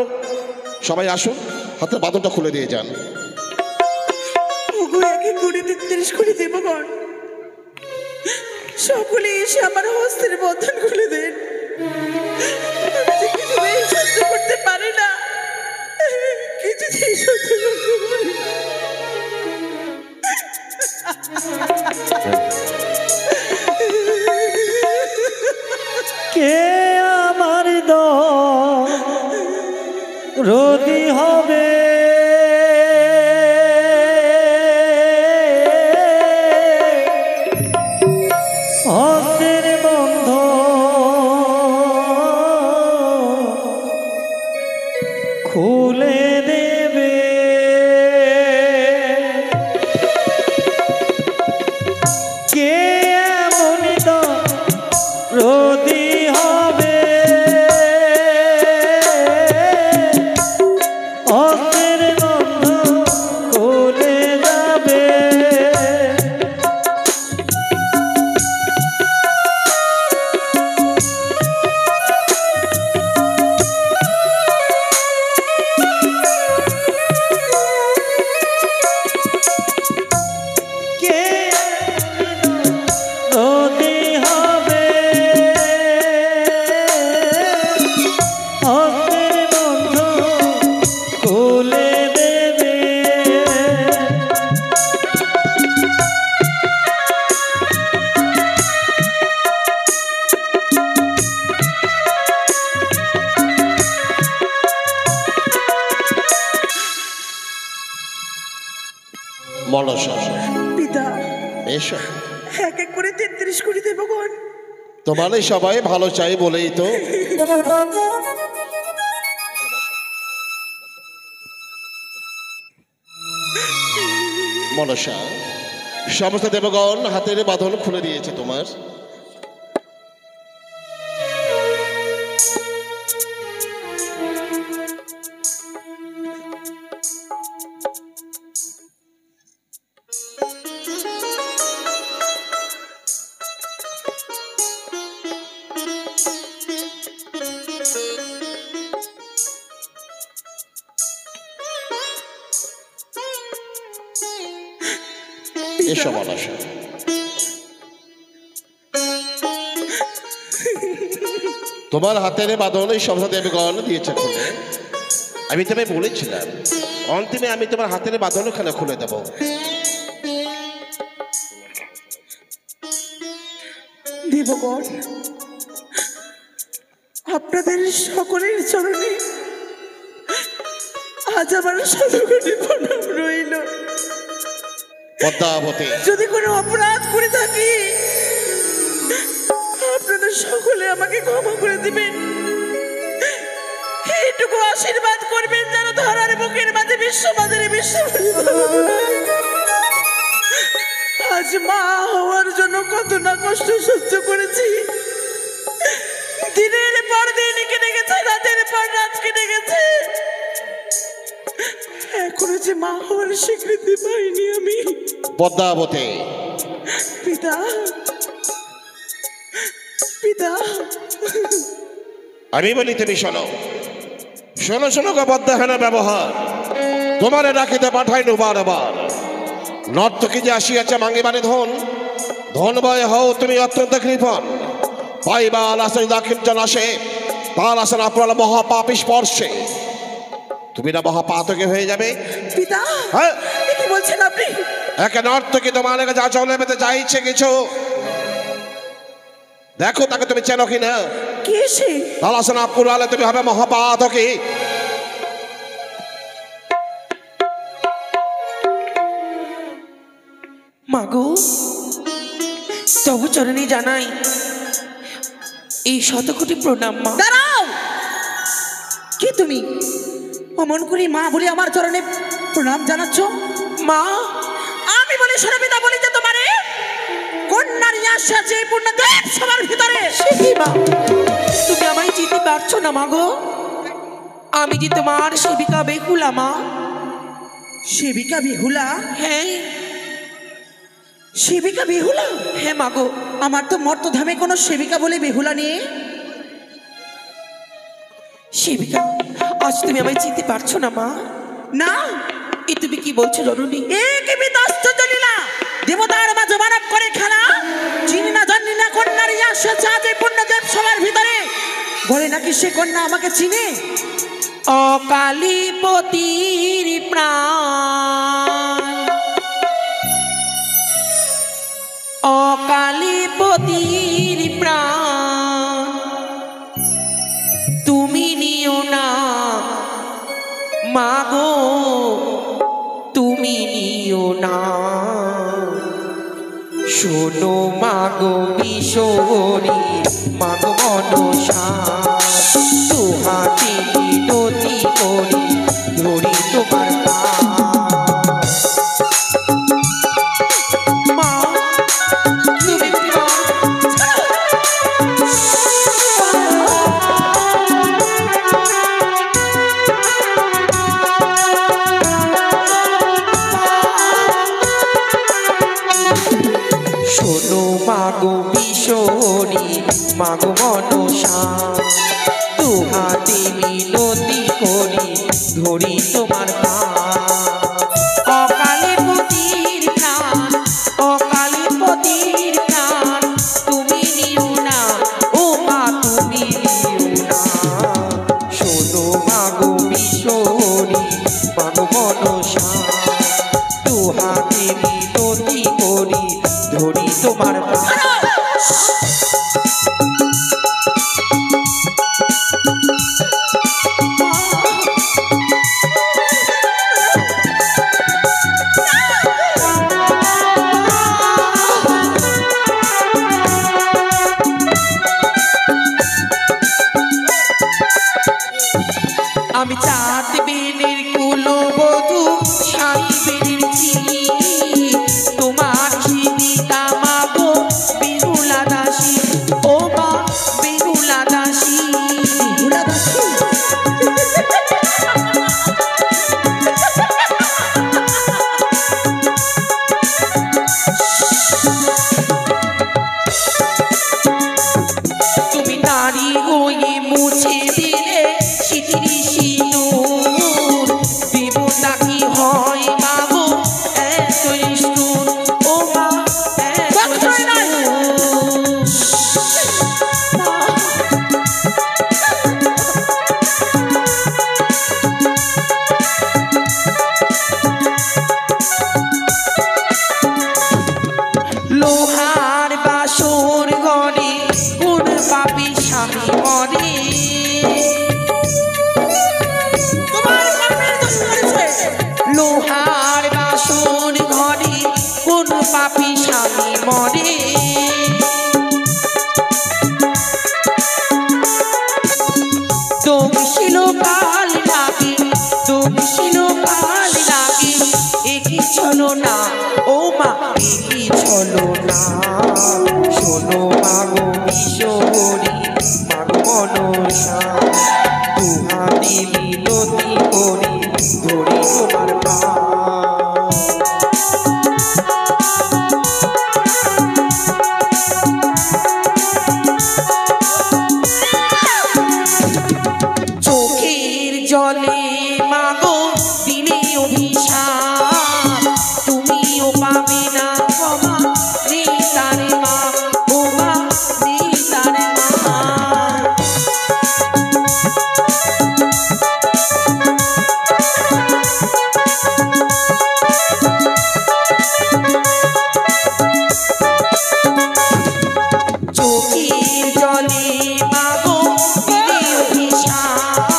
সবাই আসুন, হাতের বাঁধনটা খুলে দিয়ে যান। ওগো একে করে 33 কোটি দেবগণ সকলে এসে আমার হস্তের বন্ধন খুলে দেন। আমি যে কিছুতেই সহ্য করতে পারি না, কিছুতেই সহ্য করতে পারি না। কে আমার রোদি হবে, হস্তের বন্ধ খুলে দেবে। কে এমন রোদি হবে, হস্তের বন্ধ খুলে যাবে। কে রোদি হবে, হস্তের বন্ধ খুলে দেবে। মনসা, পিতা, এসো। এক এক করে 33 কোটি দেবগণ তোমারই সবাই ভালো চাই বলেই তো মনসা, সমস্ত দেবগণ হাতের বাঁধন খুলে দিয়েছে তোমার। এসো মনসা, তোমার হাতের বাঁধন এই সমস্ত দেবগণ দিয়েছে খুলে। আমি তোমায় বলেছিলাম অন্তিমে আমি তোমার হাতের বাঁধন ওখানে খুলে দেব। দেবগণ, আপনাদের সকলের চরণে আজ আমার শতকোটি প্রণাম রইল। পদ্মাবতী, যদি কোনো অপরাধ করে থাকি আপনারা সকলে আমাকে ক্ষমা করে দিবেন। এইটুকু আশীর্বাদ করবেন যেন ধরার বুকের মাঝে বিশ্ববাজারে বিশ্ব মা হওয়ার জন্য কত না কষ্ট সহ্য করেছি। দিনের পর দিন কেটে গেছে, রাতের পর রাত কেটে গেছে, এখনো যে মা হওয়ার স্বীকৃতি পাইনি আমি। পদ্মাবতী, পিতা, পিতা, আমি বলি তুমি শোনো, শোনো শোনো গো পদ্মাহীন ব্যবহার। তোমারে রাখিতে পাঠাই বারবার। নর্তকী যে আসিয়াছে মাঙ্গিবারে ধন, ধন বয় হও তুমি অত্যন্ত কৃপণ। পাইবা আলাসে দাক্ষিণ আসে, তার আসেন আপনার মহাপাপ স্পর্শে। তুমি না মহাপাতকে হয়ে যাবে। পিতা, হ্যাঁ, কি বলছেন আপনি? একে নর্তকী তোমার যা চলে পেতে চাইছে কিছু, দেখো তাকে তুমি চেনো কিনা। কে সে? তার আসেন আপুরালে তুমি হবে মহাপাতকে। মাগো, তবু চরণে জানাই এই শতকোটি প্রণাম। মা দাঁড়াও, কি তুমি অমন করে মা বলে আমার চরণে প্রণাম জানাচ্ছ? মা, আমি বলি শোনো পিতা, বলি যে তোমারে কন্যা নিয়ে আসছে এই পূর্ণদেব সবার ভিতরে। সে কি মা, তুমি আমায় চিনতে পারছো না মাগো? আমি যে তোমার সেবিকা বেহুলা। মা, সেবিকা বেহুলা? হ্যাঁ, সেবিকা বেহুলা? হ্যাঁ মাগো। আমার তো মর্তধামে কোনো সেবিকা বলে বেহুলা নেই। সেবিকা, আজ তুমি আমায় চিনতে পারছো না মা? না। এ তুমি কি বলছো জননী? এ কি বিধ্বস্ত লীলা, দেবতার মাঝে মানব করে খেলা। চিনি না জানি না কন্যা নিয়ে আসছে আজ এই পূর্ণদেব সবার ভিতরে, বলে নাকি সে কন্যা আমাকে চিনে। অকালীপতির প্রাণ, অকালীপতির প্রাণ তুমি নিও না মাগো, তুমি নিও না। শোনো মাগো কিশোরী, মাগো মনসা, দুহাতে মিনতি করি ধরি তোমার পা। মা, তুমি শোনো মাগো কিশোরী, মাগো মনসা, দুহাতে মিনতি করি ধরি তোমার পা। অকালীপতির প্রাণ, অকালীপতির প্রাণ তুমি নিও না ও মা, তুমি নিও না। শোনো মাগো কিশোরী, মাগো মনসা, দুহাতে মিনতি করি ধরি তোমার পা। আমি চাঁদ বেনের কুলবধূ, স্বামী বেনের চিনি, তোমার জীবিকা মাগো বেহুলা দাসী। ও মা, বেহুলা দাসী। বেহুলা দাসী? তুমি নারী হয়ে মুছে দিলে সিঁথির সিঁদুর, দেবতা কি হয় মাগো এত নিষ্ঠুর। ও মা, এত নিষ্ঠুর। লোহার বাসর ঘরে কোন পাপী স্বামী মরে। তোমার পাপের দোষ করেছে। লোহার বাসর ঘরে ও মা কি চলো না শোনো মাগো কিশোরী মাগো মনসা দুহাতে মিনতি করি ধরি তোমার পা চোখের জলে মাগো দিলে অভিশাপ তুমিও পাবে না ক্ষমা নেই তারে মা ও মা নেই তারে মা চোখের জলে মাগো দিলে অভিশাপ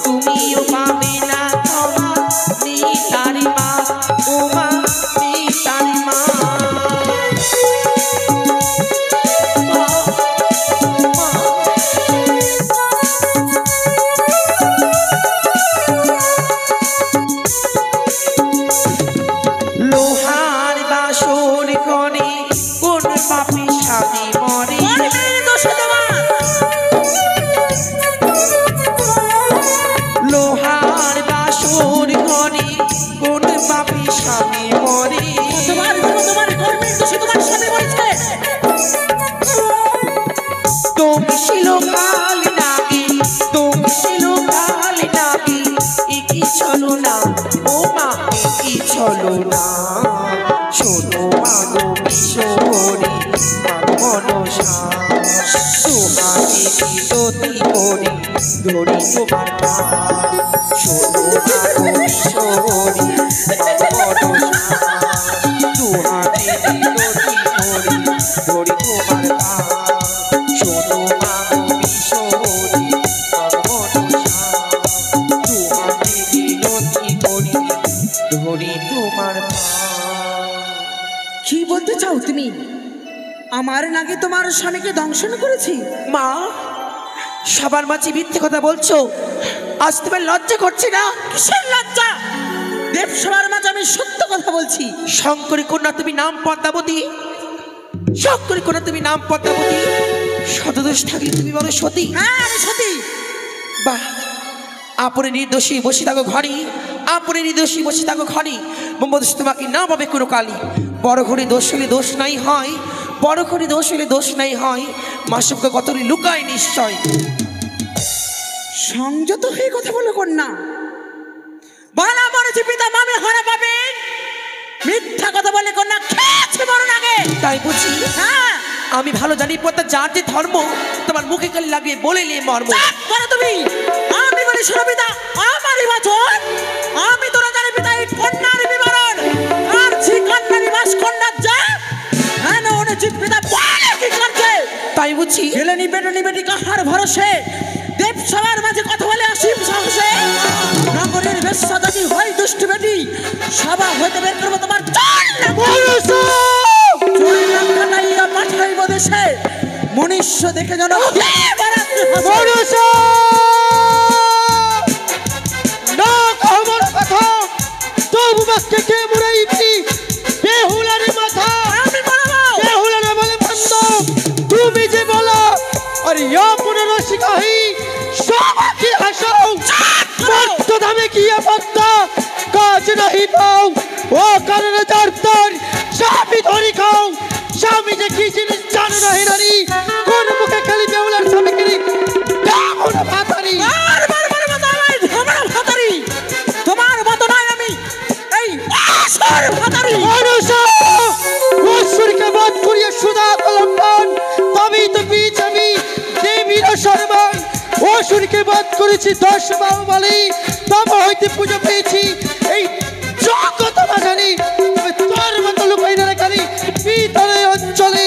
তুমিও পাবে না ক্ষমা নেই তারে মা ও মা নেই তারে মা লোহার বাসর কনে কোন পাপি স্বামী মরে লোহার বাসর কনে কোন পাপি স্বামী মরে তুমি ছিল কাল নাগে তুমি ছিল কাল নাগে একই চলো না ও মা একই চলো না শোনো মাগো কিশোরী মাগো মনসা তোমাকে বিরতি করি ধরি তোমার পা শোনো মাগো কিশোরী মাগো মনসা তোমাকে বিরতি করি ধরি তোমার পা শোনো মাগো কিশোরী মাগো মনসা তোমাকে বিরতি করি ধরি তোমার পা কি বলতে চাও তুমি? আমার নাকি তোমার স্বামীকে দংশন করেছি? মা সবার মাঝে মিথ্যে কথা বলছো আজ তোমার লজ্জা করছে না? কিসের লজ্জা? দেব সবার মাঝে আমি সত্য কথা বলছি। শঙ্করী কন্যা তুমি নাম পদ্মাবতী শঙ্করী কন্যা তুমি নাম পদ্মাবতী শতদোষ থাকলে তুমি বলো সতী। হ্যাঁ আমি সতী। বাহ আপনি নির্দোষী বসে থাকো ঘরে আপনি নির্দোষী বসে থাকো ঘরে মোহাম্মদ তোমাকে না পাবে কোনো কালী বড় ঘরে দোষ হলে দোষ নাই হয় বড় ঘরে দোষ হলে দোষ নাই হয় মাসুকে কতরি লুকায় নিশ্চয়। সংযত হয়ে কথা বলো কন্যা। বালা মরেছে পিতা মামি হারা পাবে মিথ্যা কথা বলে কন্যা খেয়েছে মরণ আগে। তাই বুঝি? হ্যাঁ আমি ভালো জানি পদ্মা যার যে ধর্ম তোমার মুখে কালি লাগিয়ে বলে নিয়ে মর্ম। করো তুমি। আমি বলি শোনো পিতা আমারই বচন আমি তোরা জানি পিতা এই কন্যার বিবরণ আর যে কন্যা নিবাস কন্যা যা হ্যাঁ অনুচিত পিতা বলে কি করছে। তাই বুঝি? ছেলে নিবেটি কাহার ভরসে দেব সবার মাঝে কথা বলে আসিম সাহসে নগরের বেশ্যা যদি হয় দুষ্টু বেটি সভা হইতে বের করবো তোমার পাঠাইব দেশে মনুষ্য দেখে যেন তুমি যে বলো আরে পুনরসিকাহি সবাকে হাসাও দামে কি আপত্তা কাজ নাহি পাও ও কারণে দরদর স্বামী ধরি খাও স্বামী যে কি জিনিস জানো না হিরানি কোন মুখে খালি বেউলার স্বামী কিনি কেমন ভাতারি তোমার মতো নয় আমি এই আসর ভাতারি অসুরকে বধ করিয়া সুধা কলম্বন তবেই তো বিজমি দেবীর সম্মান অসুরকে বধ করেছি 10 বাহুবলী তবে হইতে পুজো পেয়েছি এই জগৎ জানি তবে তোর মতো লুকাই না রাখানি পিতার অঞ্চলে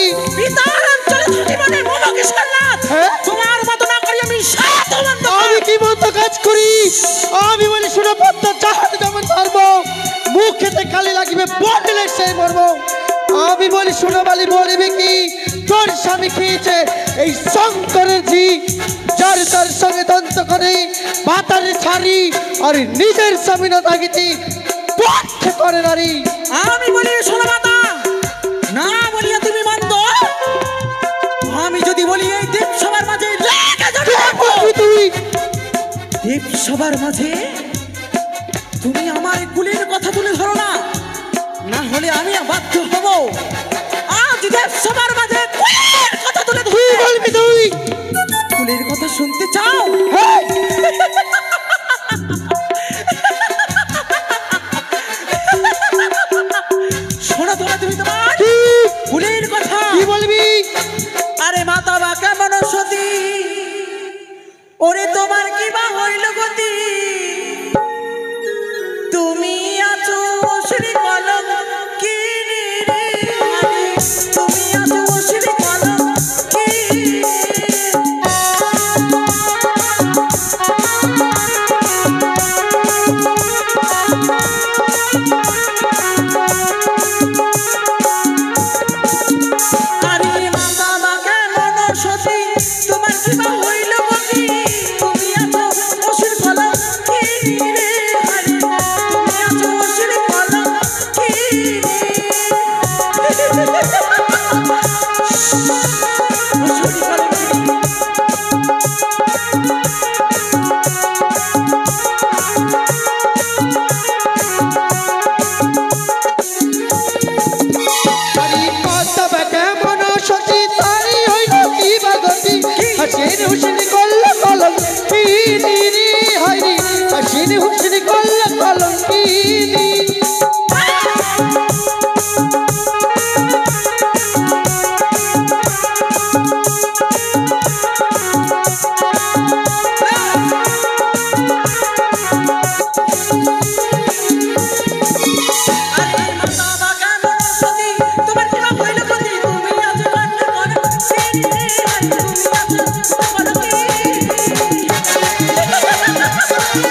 জীবনে মমকেশ্বরনাথ তোমার মতো না করি আমি আমি কি মতো কাজ করি আমি বলি শুনে পদ্মা জাহান যেমন ধর্ম মুখেতে কালি লাগিবে বললে সেই মর্ম আমি বলি শুনে বলি বলবে কি তোর স্বামী খেয়েছে এই শঙ্করের জি যার তার সঙ্গে দন্ত করে ভাতারে ছাড়ি আর নিজের স্বামী না থাকিতে রক্ষে করে নারী। আমি বলি শোনো মাতা, না বলিয়া তুমি মানত। আমি যদি বলি এই দেব সবার মাঝে লেগে যাবে। তুই দেব সবার মাঝে তুমি আমার কুলের কথা তুলে ধরো না, না হলে আমি বাধ্য হব আজ দেব সবার মাঝে কুলের কথা তুলে ধরো। কি বলবি তুই? কুলের কথা শুনতে চাও? শোনো তোমরা, তুমি তোমার কুলের কথা কি বলবি? আরে মাতা বা কেমন সতী, ওরে তোমার কি বা হইল গতি? তুমি আছো শ্রী কলম কি রে, তুমি আছো শ্রী কলম কি। আরে মাতা বা কেমন সতী, তোমার কি বা হইল গতি? তুমি আছো অসুর কলম কি রে, তুমি আছো অসুর কলম কি রে। অসুর কলম কি? আরে মাতা বা কেমন সতী, তারই হইল কি বা গতি? হাসিন হুসিন করল কলম কিনি রে, হায়রে হাসিন হুসিন করল কলম কিনি। আরে মাতা বা কেমন সতী, তোমার কি বা হইল গতি? তুমি আছো অসুর কলম কি রে, তুমি আছো অসুর কলম কি।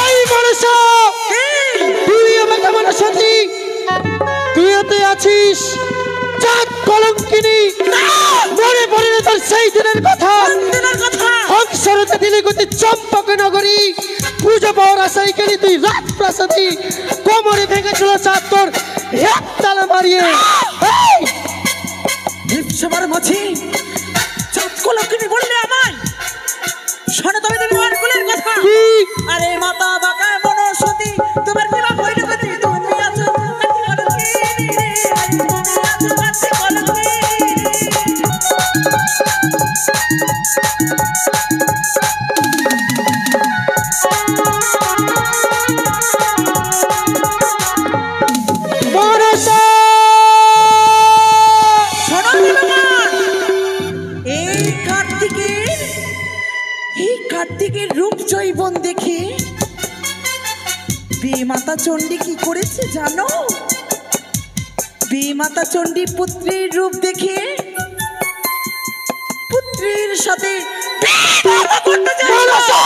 এই মনসা, তুই আমাকে কেমন সতী, তুইও তুই আছিস চাঁদ কলঙ্কিনী। মনে পড়ে না তোর সেই দিনের কথা? দিনের কথা হংসরতে দিলি গতি চম্পক নগরী, পুজো পাওয়ার আশাই গেলি তুই রাত প্রাসাদী। কোমরে ভেঙেছিল চাঁদ তোর এক তালা মারিয়ে। এই, সবার মাঝে চাঁদ কলঙ্কিনী বললে আমায়? শোনো তবে তুমি আমার কুলের কথা। কি? আরে মাতা বা কেমন সতী, তোমার কি বা হইল গতি? তুমি আছো কাঠি কলঙ্কিনী রে, তুমি আছো কাঠি কলঙ্কিনী। মনসা, শোনো ভগবান, এই কার্তিকের রূপ জৈবন দেখে মাতা চণ্ডী কি করেছে জানো? মাতা চণ্ডী পুত্রের রূপ দেখে পুত্রের সাথে বিবাহ করতে চাইছে।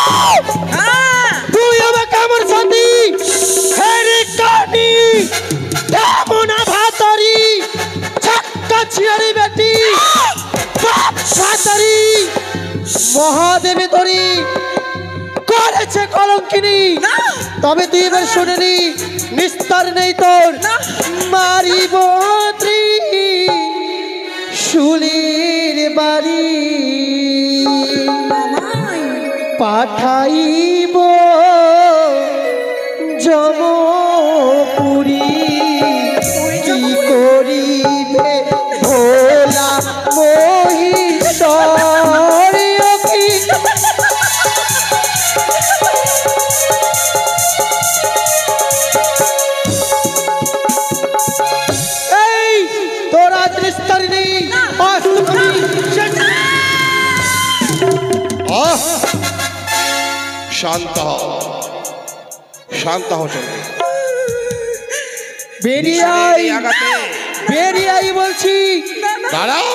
হ্যাঁ, তুই আমাকে কেমন সতী, হেরে কানি কেমন ভাতারি, ছাক্কা ছিয়ারি বেটি বাপ ভাতারি, মহাদেবী তরি করেছে কলঙ্কিনী। না, তবে তুই এবার শুনে নি, নিস্তার নেই তোর। না। মারিব শুলির বাড়ি, আমায় পাঠাইব জমপুরি। কি করিবে ভোলা মহিষর কি? এই তোর আজ নিস্তার নেই। আজ তুমি শান্ত হও, শান্ত হও চন্ডী। বেরিয়ে আই, আগাতে বেরিয়ে আই বলছি। দাঁড়াও,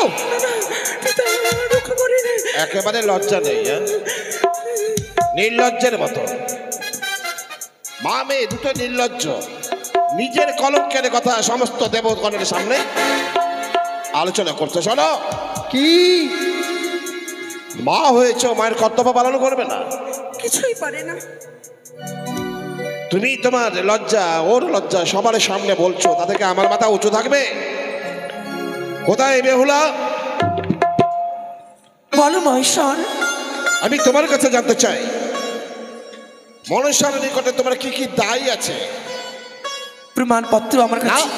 পিতা রক্ষা করে নে। একেবারে লজ্জা নেই, হ্যাঁ? নির্লজ্জের মতো মা মেয়ে দুটো নির্লজ্জ, নিজের কলঙ্কের কথা সমস্ত দেবগণের সামনে আলোচনা করছে। শোনো, কি মা হয়েছে, মায়ের কর্তব্য পালন করবে না? কিছুই পারে না। তুমি তোমার লজ্জা, ওর লজ্জা সবার সামনে বলছো, তা থেকে আমার মাথা উঁচু থাকবে? কোথায় বেহুলা? বলো মহেশ্বর। আমি তোমার কাছে জানতে চাই, মনসার নিকটে তোমার কি কি দায় আছে? প্রমাণপত্র আমার না কাছে।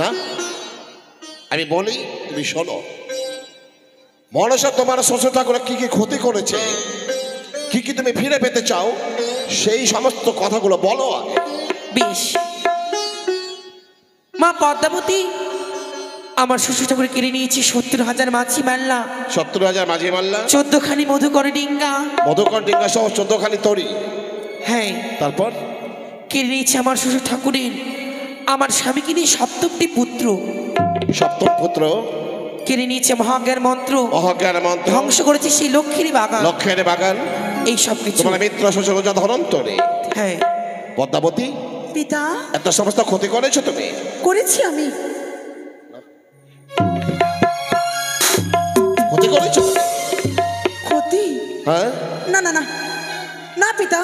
না, আমি বলি তুমি শোনো। মনসা তোমার শ্বশুর ঠাকুর কি কি ক্ষতি করেছে, কি কি তুমি ফিরে পেতে চাও, সেই সমস্ত কথাগুলো বলো আগে। বেশ। মা পদ্মাবতী আমার শ্বশুর ঠাকুর কেড়ে নিয়েছি 70,000 মাছি মাল্লা, 70,000 মাঝি মাল্লা, 14খানি মধুকর ডিঙ্গা, মধুকর ডিঙ্গা সহ 14খানি তরি। হ্যাঁ, তারপর কেড়ে নিয়েছে আমার শ্বশুর ঠাকুরের আমার স্বামীকে নিয়ে 7টি পুত্র। সপ্তম পুত্র কেড়ে নিয়েছে মহাজ্ঞান মন্ত্র, অহজ্ঞান মন্ত্র, ধ্বংস করেছে সেই লক্ষ্মীর বাগান, লক্ষ্যের বাগান, এই সব কিছু। তোমার মিত্র শ্বশুর যা ধনন্তরে। হ্যাঁ পদ্মাবতী, পিতা, এত সমস্ত ক্ষতি করেছো তুমি? করেছি আমি। ক্ষতি করেছো? ক্ষতি? হ্যাঁ, না না না না পিতা,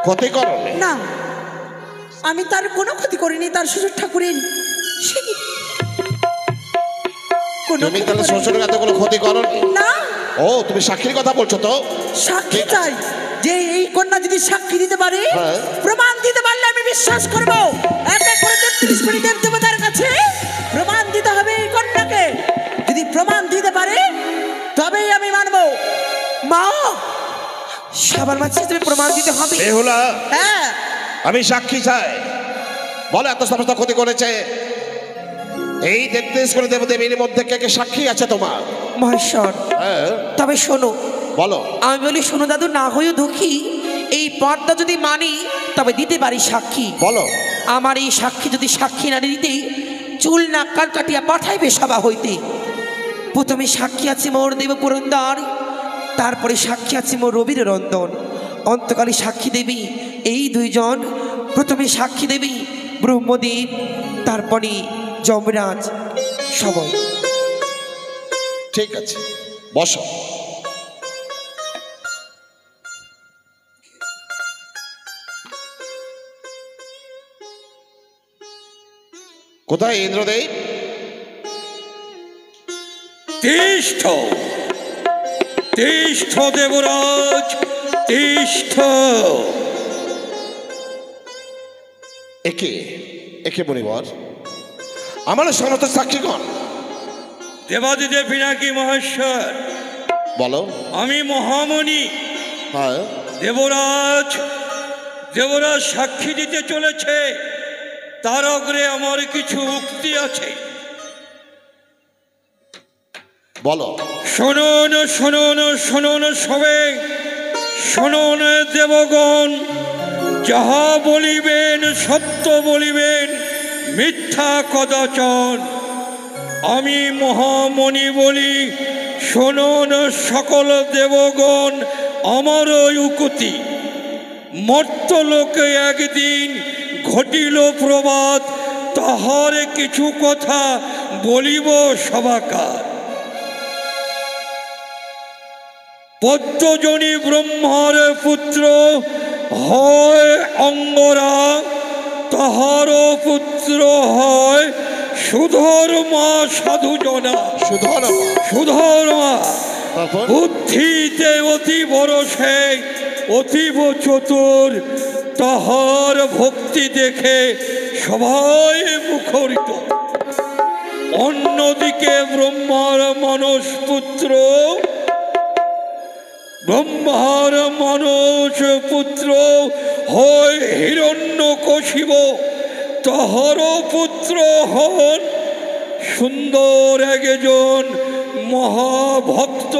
ক্ষতি করনি। না, আমি তার কোনো ক্ষতি করিনি। তার শ্বশুর ঠাকুরের সে কি কোনো তুমি ক্ষতি তাহলে করিনি। শ্বশুরের এতগুলো ক্ষতি করনি? না, ও, তুমি সাক্ষীর কথা বলছো তো? সাক্ষী ঠিক আছে। চাই যে এই কন্যা যদি সাক্ষী দিতে পারে, হ্যাঁ। প্রমাণ দিতে পারলে আমি বিশ্বাস করব। এক এক করে 33 কোটি দেবদেবতার কাছে প্রমাণ দিতে হবে এই কন্যাকে। যদি প্রমাণ দিতে পারে তবেই আমি মানব। মা, সবার মাঝে তুমি প্রমাণ দিতে হবে। বেহুলা, হ্যাঁ, আমি সাক্ষী চাই। বলো এত সমস্ত ক্ষতি করেছে, এই 33 কোটি দেবদেবীর মধ্যে কে কে সাক্ষী আছে তোমার? মহেশ্বর, হ্যাঁ, তবে শোনো, বলো। আমি বলি শোনো দাদু, না হয়েও দুঃখী, এই পর্দা যদি মানি তবে দিতে পারি সাক্ষী। বলো। আমার এই সাক্ষী যদি সাক্ষী না দিতেই চুল নাক্কাল কাটিয়া পাঠাইবে সভা হইতে। প্রথমে সাক্ষী আছে মোর দেব পুরন্দর, তারপরে সাক্ষী আছে মোর রবির রন্দন, অন্তকালে সাক্ষী দেবী এই দুইজন। প্রথমে সাক্ষী দেবী ব্রহ্মদেব, তারপরে যমরাজ, সবাই। ঠিক আছে, বসো। কোথায় ইন্দ্রদেব? তিষ্ঠ তিষ্ঠ দেবরাজ, তিষ্ঠ। একে একে বলিবর, আমার সমস্ত সাক্ষীগণ। দেবাদিদেব পিনাকি মহেশ্বর, বলো। আমি মহামণি হ্যাঁ, দেবরাজ। দেবরাজ সাক্ষী দিতে চলেছে, তার অগ্রে আমার কিছু উক্তি আছে। বলো। শুনুন শুনুন শুনুন সবে, শুনুন দেবগণ, যাহা বলিবেন সত্য বলিবেন, মিথ্যা কদাচন। আমি মহামণি বলি, শুনুন সকল দেবগণ আমার উক্তি। মর্তলোকে একদিন ঘটিল প্রবাদ, তাহার কিছু কথা বলিব সবাকার। পদ্মজনী ব্রহ্মার পুত্র হয় অঙ্গরা, তাহার পুত্র হয় সুধর্মা সাধুজনা। সুধর্মা তারপর? বুদ্ধিতে অতি বরসে, অতীব চতুর, তাহার ভক্তি দেখে সবাই মুখরিত। অন্যদিকে ব্রহ্মার মানস পুত্র হয় হিরণ্যকশিপ, তাহার পুত্র হন সুন্দর একজন মহাভক্ত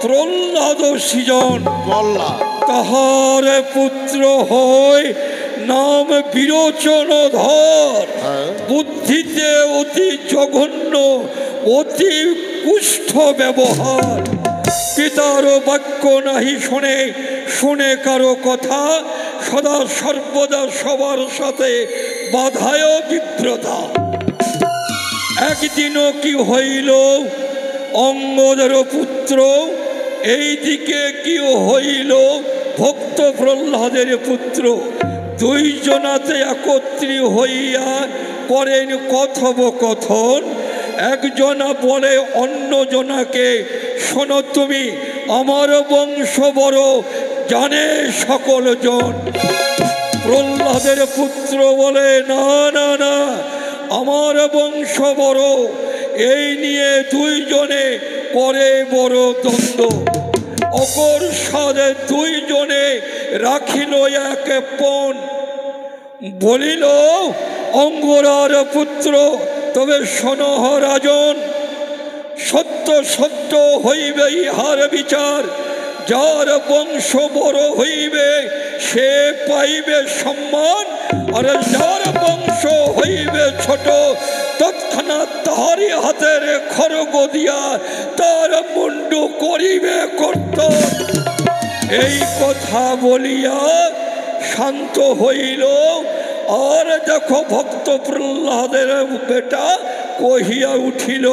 প্রহ্লাদ সৃজন। তাহার পুত্র হয় নাম বিরোচনধর, বুদ্ধিতে অতি জঘন্য, অতি কুষ্ঠ ব্যবহার। পিতার বাক্য নাহি শোনে, শুনে কারো কথা, সদা সর্বদা সবার সাথে বাধায় বিব্রতা। একদিনও কি হইল, অঙ্গদের পুত্র এই দিকে কি হইল ভক্ত প্রহ্লাদের পুত্র দুইজনাতে একত্রী হইয়া করেন কথোপকথন। একজনা বলে অন্যজনাকে, শোনো তুমি, আমার বংশ বড় জানে সকল জন। প্রহ্লাদের পুত্র বলে, না না না, আমার বংশ বড়। এই নিয়ে দুইজনে করে বড় দ্বন্দ্ব। অকর সাদে দুইজনে রাখিল এক পণ। বলিল অঙ্গরার পুত্র, তবে শোনহ রাজন, সত্য সত্য হইবে ইহার বিচার। যার বংশ বড় হইবে সে পাইবে সম্মান, আর যার বংশ হইবে ছোট তৎক্ষণাৎ তাহারি হাতের খড়গ দিয়া তার মুন্ডু করিবে কর্তন। এই কথা বলিয়া শান্ত হইল। আর দেখো ভক্ত প্রহ্লাদের বেটা কহিয়া উঠিল,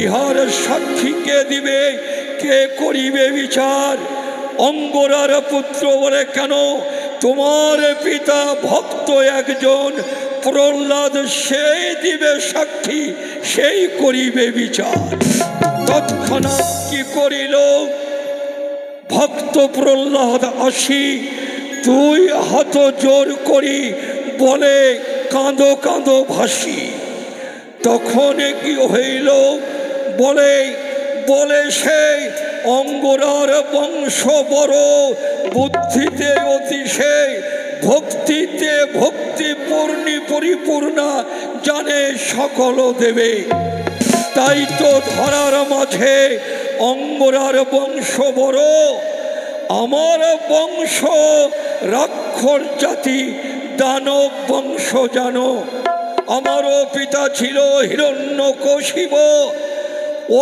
ইহার সাক্ষী কে দিবে, কে করিবে বিচার? অঙ্গরার পুত্র বলে, কেন? তোমার পিতা ভক্ত একজন প্রহ্লাদ, সেই দিবে সাক্ষী, সেই করিবে বিচার। তৎক্ষণাৎ কি করিল ভক্ত প্রহ্লাদ আসি দুই হাত জোর করি বলে, কাঁদো কাঁদো ভাসি। তখন কি হইল বলে বলে সে অঙ্গরার বংশ বড়, বুদ্ধিতে অতিশে, ভক্তিতে ভক্তি পরিপূর্ণা, জানে সকল দেবে। তাই তো ধরার মাঝে অঙ্গরার বংশ বড়। আমার বংশ রাক্ষর জাতি, দানব বংশ জানো। আমারও পিতা ছিল হিরণ্যকশিপ,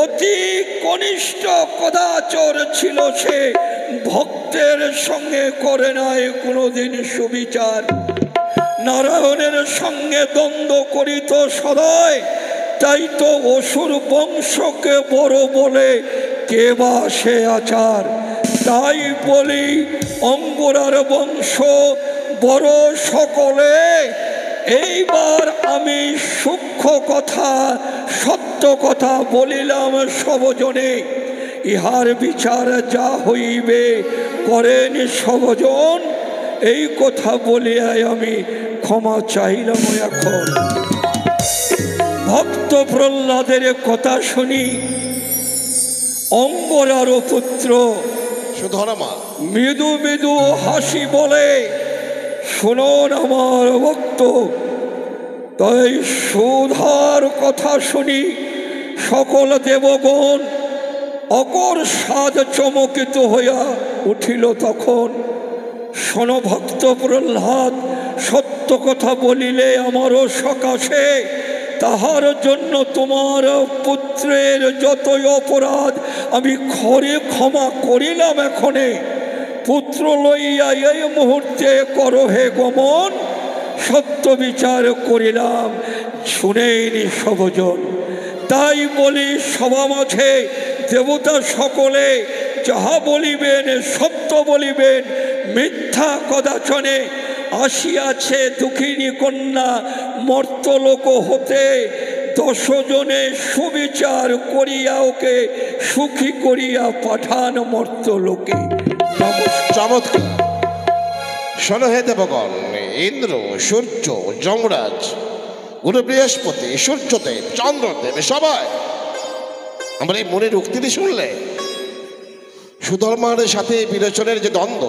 অতি কনিষ্ঠ কদাচর ছিল সে, ভক্তের সঙ্গে করে নাই কোনোদিন সুবিচার। নারায়ণের সঙ্গে দ্বন্দ্ব করিত সদায়, তাই তো অসুর বংশকে বড় বলে কে বা সে আচার। তাই বলি অঙ্গরার বংশ বড় সকলে। এইবার আমি সূক্ষ্ম কথা, সত্য কথা বলিলাম সবজনে। ইহার বিচার যা হইবে করেন সবজন। এই কথা বলিয়াই আমি ক্ষমা চাইলাম। এখন ভক্ত প্রহ্লাদের কথা শুনি অঙ্গরার পুত্র সুধর্মা মৃদু মৃদু হাসি বলে, শুনুন আমার ভক্ত, তাই সুধার কথা শুনি সকল দেবগণ অকর সাদ চমকিত হইয়া উঠিল। তখন শোন ভক্ত প্রহ্লাদ, সত্য কথা বলিলে আমারও সকাশে, তাহার জন্য তোমার পুত্রের যতই অপরাধ আমি খরে ক্ষমা করিলাম। এখনে পুত্র লইয়া এই মুহূর্তে করো হে গমন, সত্য বিচার করিলাম, শুনেনি সবজন। তাই বলি সভা মাঝে দেবতা সকলে যাহা বলিবেন সত্য বলিবেন, মিথ্যা কদাচনে। আসিয়াছে দুঃখিনী কন্যা মর্তলোক হতে, 10 জনে সুবিচার করিয়া ওকে সুখী করিয়া পাঠান মর্তলোকে। চমৎকার। শোনো হে দেবগণ, ইন্দ্র, সূর্য, যমরাজ, গুরু বৃহস্পতি, সূর্যদেব, চন্দ্রদেব, সবাই আমরা এই মনের উক্তিটি শুনলে সুধর্মার সাথে বিরোচনের যে দ্বন্দ্ব,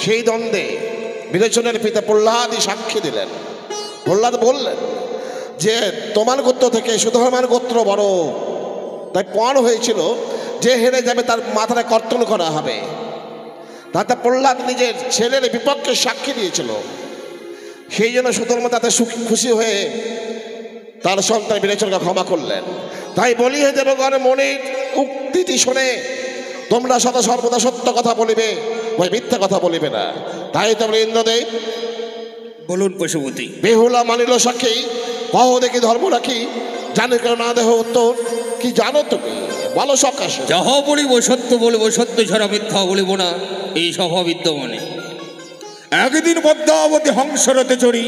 সেই দ্বন্দ্বে বিরোচনের পিতা প্রহ্লাদই সাক্ষী দিলেন। প্রহ্লাদ বললেন যে তোমার গোত্র থেকে সুধর্মার গোত্র বড়, তাই পণ হয়েছিল যে হেরে যাবে তার মাথাটা কর্তন করা হবে। তাতে প্রহ্লাদ নিজের ছেলের বিপক্ষে সাক্ষী দিয়েছিল। সেই জন্য সুধর্মা তাতে খুশি হয়ে তার সন্তান বিরোচনকে ক্ষমা করলেন। তাই বলি হে দেবগণ, মনের উক্তিটি শুনে তোমরা সদা সর্বদা সত্য কথা বলিবে, ওই মিথ্যা কথা বলিবে না। তাই তোমরা ইন্দ্রদেব বলুন পশুপতি। বেহুলা মানিল সাক্ষী, কহ দেখি ধর্ম রাখি, জানি কেন না দেহ উত্তর, কি জানো তুমি বলো সকাশে। যাহা বলিব সত্য বলিব, সত্য ছাড়া মিথ্যা বলিব না, এই স্বভাব বিদ্যমানে। একদিন পদ্মাবতী হংসরতে চড়ি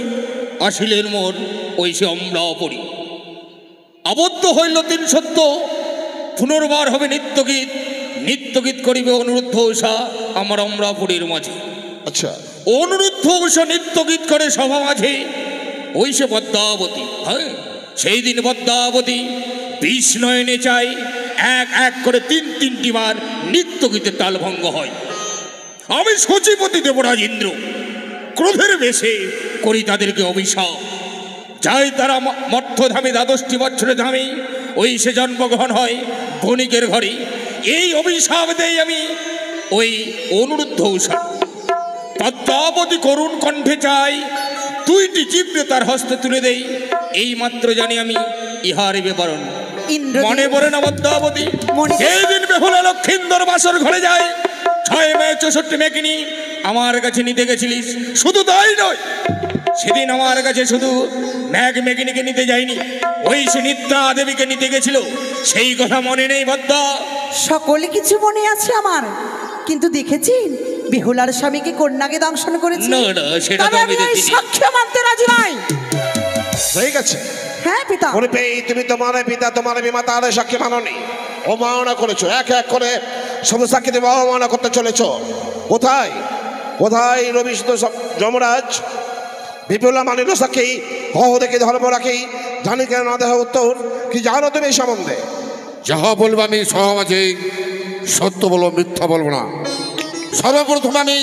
আসিলেন মোর ওই সে অমলাপুরী। আবদ্ধ হইল তিন সত্য, পুনর্বার হবে নিত্যগীত, নিত্যগীত করিবে অনুরুদ্ধ উষা আমার অমলাপুরীর মাঝে। আচ্ছা, অনুরুদ্ধ উষা নিত্যগীত করে সভা মাঝে ওই সে পদ্মাবতী। হ্যাঁ, সেই দিন পদ্মাবতী বিষ নয়নে চাই, এক এক করে তিনটি বার নিত্যগীতের তালভঙ্গ হয়। আমি সচিপতি দেবরাজ ইন্দ্র ক্রোধের বেশে করি তাদেরকে অভিশাপ। যাই তারা মর্থধামে 12টি বছরের ধামে ওই সে জন্মগ্রহণ হয় বণিকের ঘরে। এই অভিশাপ দেই আমি ওই অনুরুদ্ধ উষা। পদ্মাবতী করুণ কণ্ঠে চাই, 2টি জিভে তার হস্তে তুলে দেই, এই মাত্র জানি আমি ইহার বিবরণ। মনে পড়ে না পদ্মাবতী সেই দিন বেহুলা লক্ষিন্দর বাসর ঘরে যায়, 6 মে 64 মেকিনি আমার কাছে নিতে গেছিলিস। শুধু তাই নয়, সেদিন আমার কাছে শুধু মেঘিনীকে নিতে যায়নি, ওই সে নিত্যা দেবীকে নিতে গেছিল, সেই কথা মনে নেই পদ্মা? সকলে কিছু মনে আছে আমার, কিন্তু দেখেছি বেহুলার স্বামীকে কন্যাকে দংশন করেছে। না না, সেটা তো আমি দেখিনি। সাক্ষ্য মানতে রাজি নাই। ঠিক আছে, হ্যাঁ পিতা। মনে পেয়ে তুমি তোমার পিতা তোমার বিমাতার সাক্ষী মাননি, অবমাননা করেছো। এক এক করে সব সাক্ষী দেবে অবমাননা করতে চলেছ। কোথায় কোথায় রবিশুদ্ধ যমরাজ বিপুলা মানিল সাক্ষী, হহ দেখি ধর্ম রাখি, জানি কেন না দেহ উত্তর। কি জানো তুমি এই সম্বন্ধে? যাহা বলবো আমি সমাজে সত্য বলবো, মিথ্যা বলবো না। সর্বপ্রথম আমি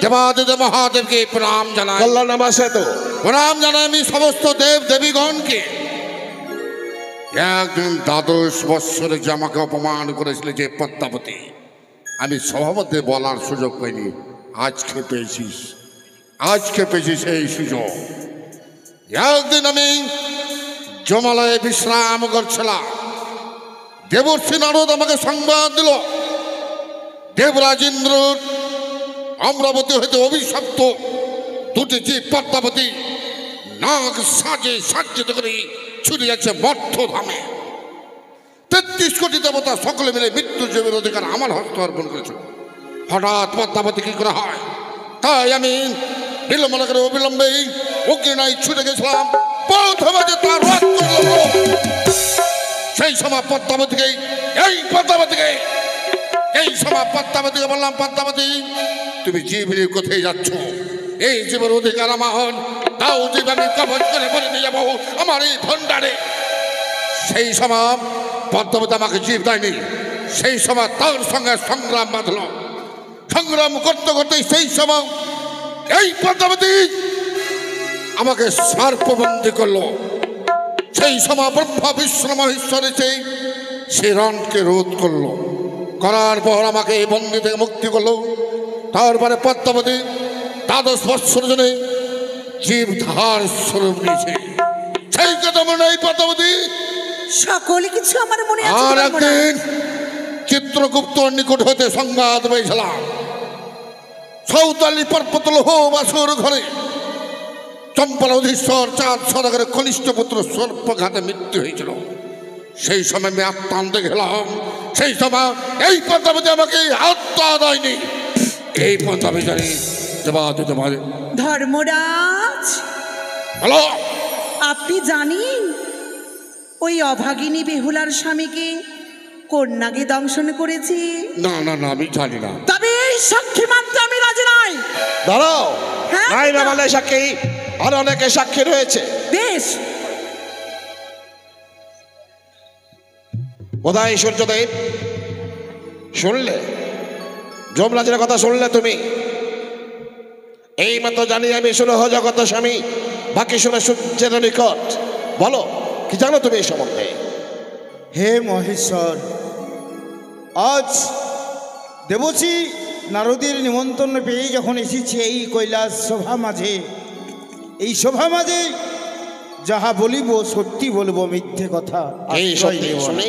দেবাদিদেব মহাদেবকে প্রণাম জানাই। কল্যাণ নামাসে তো প্রণাম জানাই আমি সমস্ত দেব দেবীগণকে। একদিন 12 বৎসরে যে আমাকে অপমান করেছিল যে পদ্মাবতী, আমি সভাপতি বলার সুযোগ পাইনি। আজকে পেয়েছিস, আজকে পেয়েছিস এই সুযোগ। একদিন আমি জমালয়ে বিশ্রাম করছিলাম, দেবর্ষী নারদ আমাকে সংবাদ দিল, দেবরাজ ইন্দ্র অমরাবতী হইতে অভিশপ্ত 2টি জীব পদ্মাবতী নাগ সাজে সাজ্জিত করে ছুটে যাচ্ছে মর্থধামে। 33 কোটি দেবতা সকলে মিলে মৃত্যু জীবের অধিকার আমার হস্তে অর্পণ করেছে। হঠাৎ পদ্মাবতী কি করে হয়, তাই আমি বিলম্ব করে অবিলম্বে অগ্নিনায় ছুটে গেছিলাম। প্রথমে যে তার রথ করল, সেই সময় পদ্মাবতীকে বললাম, পদ্মাবতী তুমি জীব নিয়ে কোথায় যাচ্ছ? এই জীবের অধিকার আমার, তাও জীব আমি কবজ করে বলে নিয়ে যাবো আমার এই ভণ্ডারে। সেই সময় পদ্মাবতী আমাকে জীব দেয়নি, সেই সময় তার সঙ্গে সংগ্রাম বাঁধল। সংগ্রাম করতে করতে সেই সময় এই পদ্মাবতী আমাকে সর্পবন্দী করলো। সেই সময় ব্রহ্মা বিষ্ণু মহেশ্বর সেই রণকে রোধ করলো, করার পর আমাকে এই বন্দী থেকে মুক্তি করলো। তারপরে পদ্মাবতী 12 বৎসর জনে জীব ধার স্বরূপ নিয়েছে। সেই কথা মনে হয় পদ্মাবতী? সকলে কিছু আমার মনে আছে। আর একদিন চিত্রগুপ্তর নিকট হতে সংবাদ পেয়েছিলাম, সৌতালি পর্বত লোহ বাসুর ঘরে চম্পল অধীশ্বর 4 সদাগরের কনিষ্ঠ পুত্র সর্পঘাতে মৃত্যু হয়েছিল। সেই সময় আমি আত্মান্তে গেলাম, সেই সময় এই পদ্মাবতী আমাকে আত্মা দেয়নি। এই পদ্মাবতী ধর্মরাজ, হ্যালো, আপনি জানেন ওই অভাগিনী বেহুলার স্বামীকে কন্যাকে দংশন করেছি? না না না, আমি জানি না। তবে এই সাক্ষী মানতে আমি রাজি নাই। দাঁড়াও, হ্যাঁ, নাই না মানে সাক্ষী, আর অনেকে সাক্ষী রয়েছে। বেশ, কোথায় সূর্যদেব? শুনলে যমরাজের কথা? শুনলে তুমি? এই মাত্র জানি আমি শুনে জগত স্বামী, বাকি শুনে সূর্যের নিকট। বলো, কি জানো তুমি এই সম্বন্ধে? হে মহেশ্বর, আজ দেবশ্রী নারদের নিমন্ত্রণ পেয়ে যখন এসেছি এই কৈলাস সভা মাঝে, এই সভা মাঝে যাহা বলিব সত্যি বলবো, মিথ্যে কথা আশ্রয় নেব না।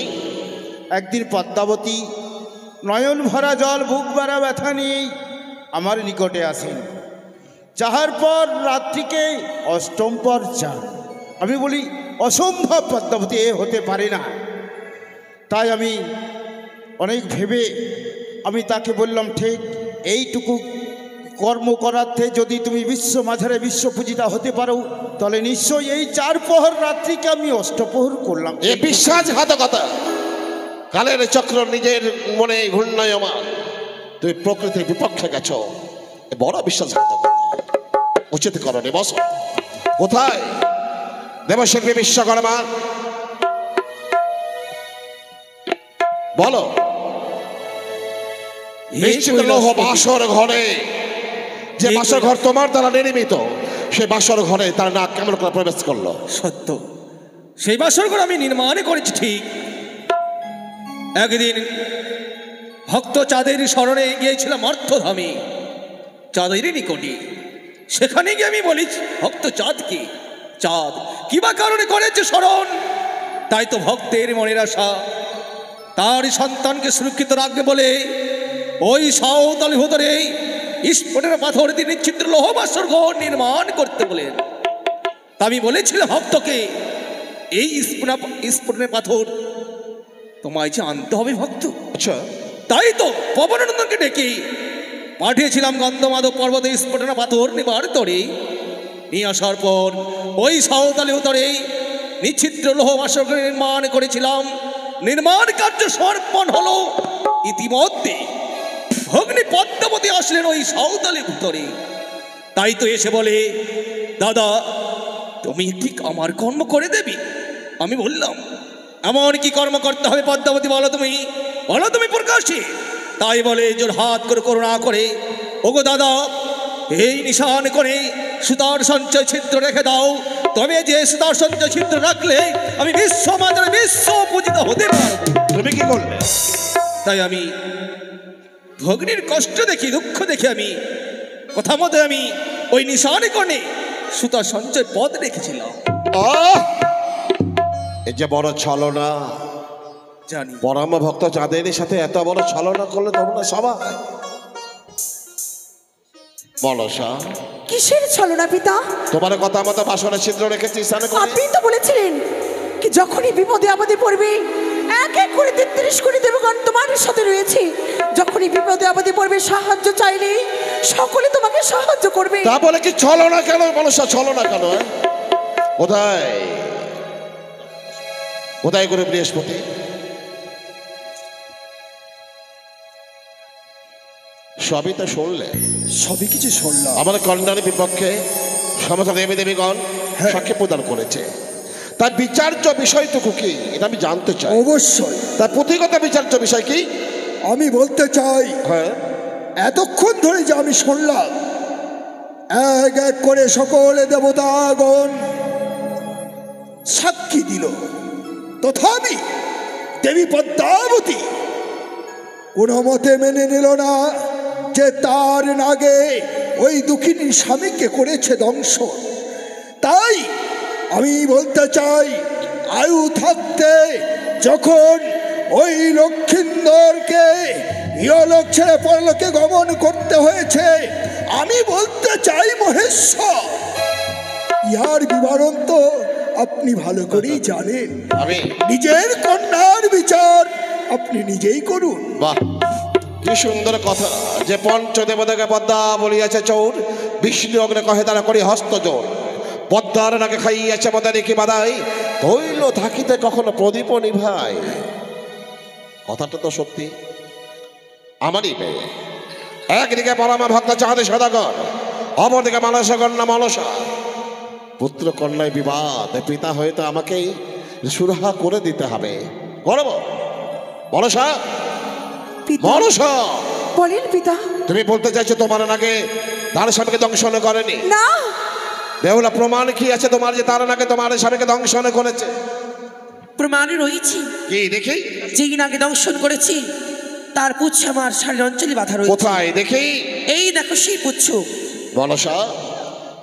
একদিন পদ্মাবতী নয়ন ভরা জল, বুক ভরা ব্যথা নিয়েই আমার নিকটে আসেন। চাহার পর রাত্রিকে 8ম পর চান। আমি বলি অসম্ভব পদ্মাবতী, এ হতে পারে না। তাই আমি অনেক ভেবে আমি তাকে বললাম, ঠিক এইটুকু কর্ম করাতে যদি তুমি বিশ্ব মাঝারে বিশ্বপূজিতা হতে পারো, তাহলে নিশ্চয়ই এই 4 প্রহর রাত্রিকে আমি অষ্টপ্রহর করলাম। এ বিশ্বাসঘাতকতা, কালের চক্র নিজের মনে ঘূর্ণায়মান, তুমি প্রকৃতির বিপক্ষে গেছ, এ বড় বিশ্বাসঘাতকতা। উচিত করণে বস। কোথায় দেবশিল্পী বিশ্বকর্মা? বলো। নিশ্চিত লৌহ বাসর ঘরে, যে বাসর ঘর তোমার দ্বারা নির্মিত, সে বাসর ঘরে তার নাক কেমন করে প্রবেশ করলো? সত্য, সেই বাসর ঘর আমি নির্মাণ করেছি ঠিক। একদিন ভক্ত চাঁদের স্মরণে গিয়েছিলাম অর্থধামে, চাঁদের নিকটে। সেখানে গিয়ে আমি বলি, ভক্ত চাঁদকে, চাঁদ কিবা কারণে করেছে স্মরণ। তাই তো ভক্তের মনের আশা তার সন্তানকে সুরক্ষিত রাখবে বলে ওই সাঁওতালি ভেতরে স্ফোটের পাথর দিয়ে নিশ্চিদ্র লৌহ বাসর ঘর নির্মাণ করতে বলেন। তা আমি বলেছিলাম ভক্তকে, এই স্ফোটনের পাথর তোমায় যে আনতে হবে ভক্ত। আচ্ছা, তাই তো পবননন্দনকে ডেকে পাঠিয়েছিলাম গন্ধমাদক পর্বতে স্ফোটনা পাথর নেবার তরে। নিয়ে আসার পর ওই সাঁওতালি উত্তরে নিচ্ছিদ্র লৌহ বাসর ঘর নির্মাণ করেছিলাম। নির্মাণ কার্য সমর্পণ হলো। ইতিমধ্যে ভগ্নী পদ্মাবতী আসলেন ওই সাঁওতালি উত্তরে। তাই তো এসে বলে, দাদা তুমি কি আমার কর্ম করে দেবি? আমি বললাম, এমন কি কর্ম করতে হবে পদ্মাবতী, বলো তুমি প্রকাশে। তাই বলে জোর হাত করে করুণা করে, ওগো দাদা এই নিশান করে সুতার সঞ্চয় ছিদ্র রেখে দাও। তবে যে সুতার সঞ্চয় ছিদ্র রাখলে আমি বিশ্ব মাঝারে বিশ্ব পূজিত হতে পারবো। তুমি কি করলে? তাই আমি ভগ্নির কষ্ট দেখি, দুঃখ দেখি, আমি কথা মতো আমি ওই নিশানে কোণে সুতার সঞ্চয় পদ রেখেছিলাম। এই যে বড় ছলনা, জানি পরম ভক্ত চাঁদের সাথে এত বড় ছলনা করলে তোমরা সবাই। মনসা, কিসের ছলনা পিতা? তোমার কথা মতো বাসনের ছিদ্র রেখেছি স্নানে করে। আপনি তো বলেছিলেন কি যখনই বিপদে আপদে পড়বে এক এক করে 33 কোটি দেবগণ তোমার সাথে রয়েছে। যখনই বিপদে আপদে পড়বে সাহায্য চাইলে সকলে তোমাকে সাহায্য করবে। তা বলে কি ছলনা কেন মনসা, ছলনা কেন? কোথায় কোথায় করে বৃহস্পতি? সবই তো শুনলে, সবই কিছু শুনলাম। আমার কল্যাণের বিপক্ষে সমস্ত দেবী দেবীগণ সাক্ষী প্রদান করেছে। তার বিচার্য বিষয়টুকু কি এটা আমি জানতে চাই। অবশ্যই তার পুঁথিগত বিচার্য বিষয় কি? আমি বলতে চাই, হ্যাঁ, এতক্ষণ ধরে যে আমি শুনলাম, এক এক করে সকলে দেবতাগণ সাক্ষী দিল, তথাপি দেবী পদ্মাবতী কোনো মতে মেনে নিল না যে তার নাগে ওই দুঃখিনী স্বামীকে করেছে দংশন। তাই আমি বলতে চাই, আয়ু থাকতে যখন ওই লক্ষ্মীন্দরকে ইহলোক ছেড়ে পরলোকে গমন করতে হয়েছে, আমি বলতে চাই মহেশ্বর, ইহার বিবরণ তো আপনি ভালো করেই জানেন। আমি নিজের কন্যার বিচার আপনি নিজেই করুন। বাহ, কি সুন্দর কথা। যে পঞ্চদেবতাকে পদ্মা বলিয়াছে চোর, বিষ্ণু অগ্নে কহে তারা করি হস্ত জোর। পদ্মার নাকে খাইয়াছে মদানি কি বাদাই, তৈল থাকিতে কখনো প্রদীপ নিভাই। কথাটা তো সত্যি। আমারই মেয়ে, একদিকে পরমা ভক্ত চাঁদে সদাগর, অপরদিকে মানসা কন্যা মনসা। পুত্র কন্যায় বিবাদ, পিতা হয়তো আমাকেই সুরাহা করে দিতে হবে। করব মনসা? মনসা, বলেন পিতা। তুমি বলতে চাইছো তোমার নাকি তার স্বামীকে দংশন করেনি? না। বেহুলা, প্রমাণ কি আছে তোমার যে তার নাকি তোমার স্বামীকে দংশন করেছে? প্রমাণ রয়েছে। কি দেখি? যেই নাকি দংশন করেছি তার পুচ্ছ আমার শাড়ির অঞ্চলে বাধা রয়েছে। কোথায় দেখি? এই দেখো সেই পুচ্ছ। মনসা,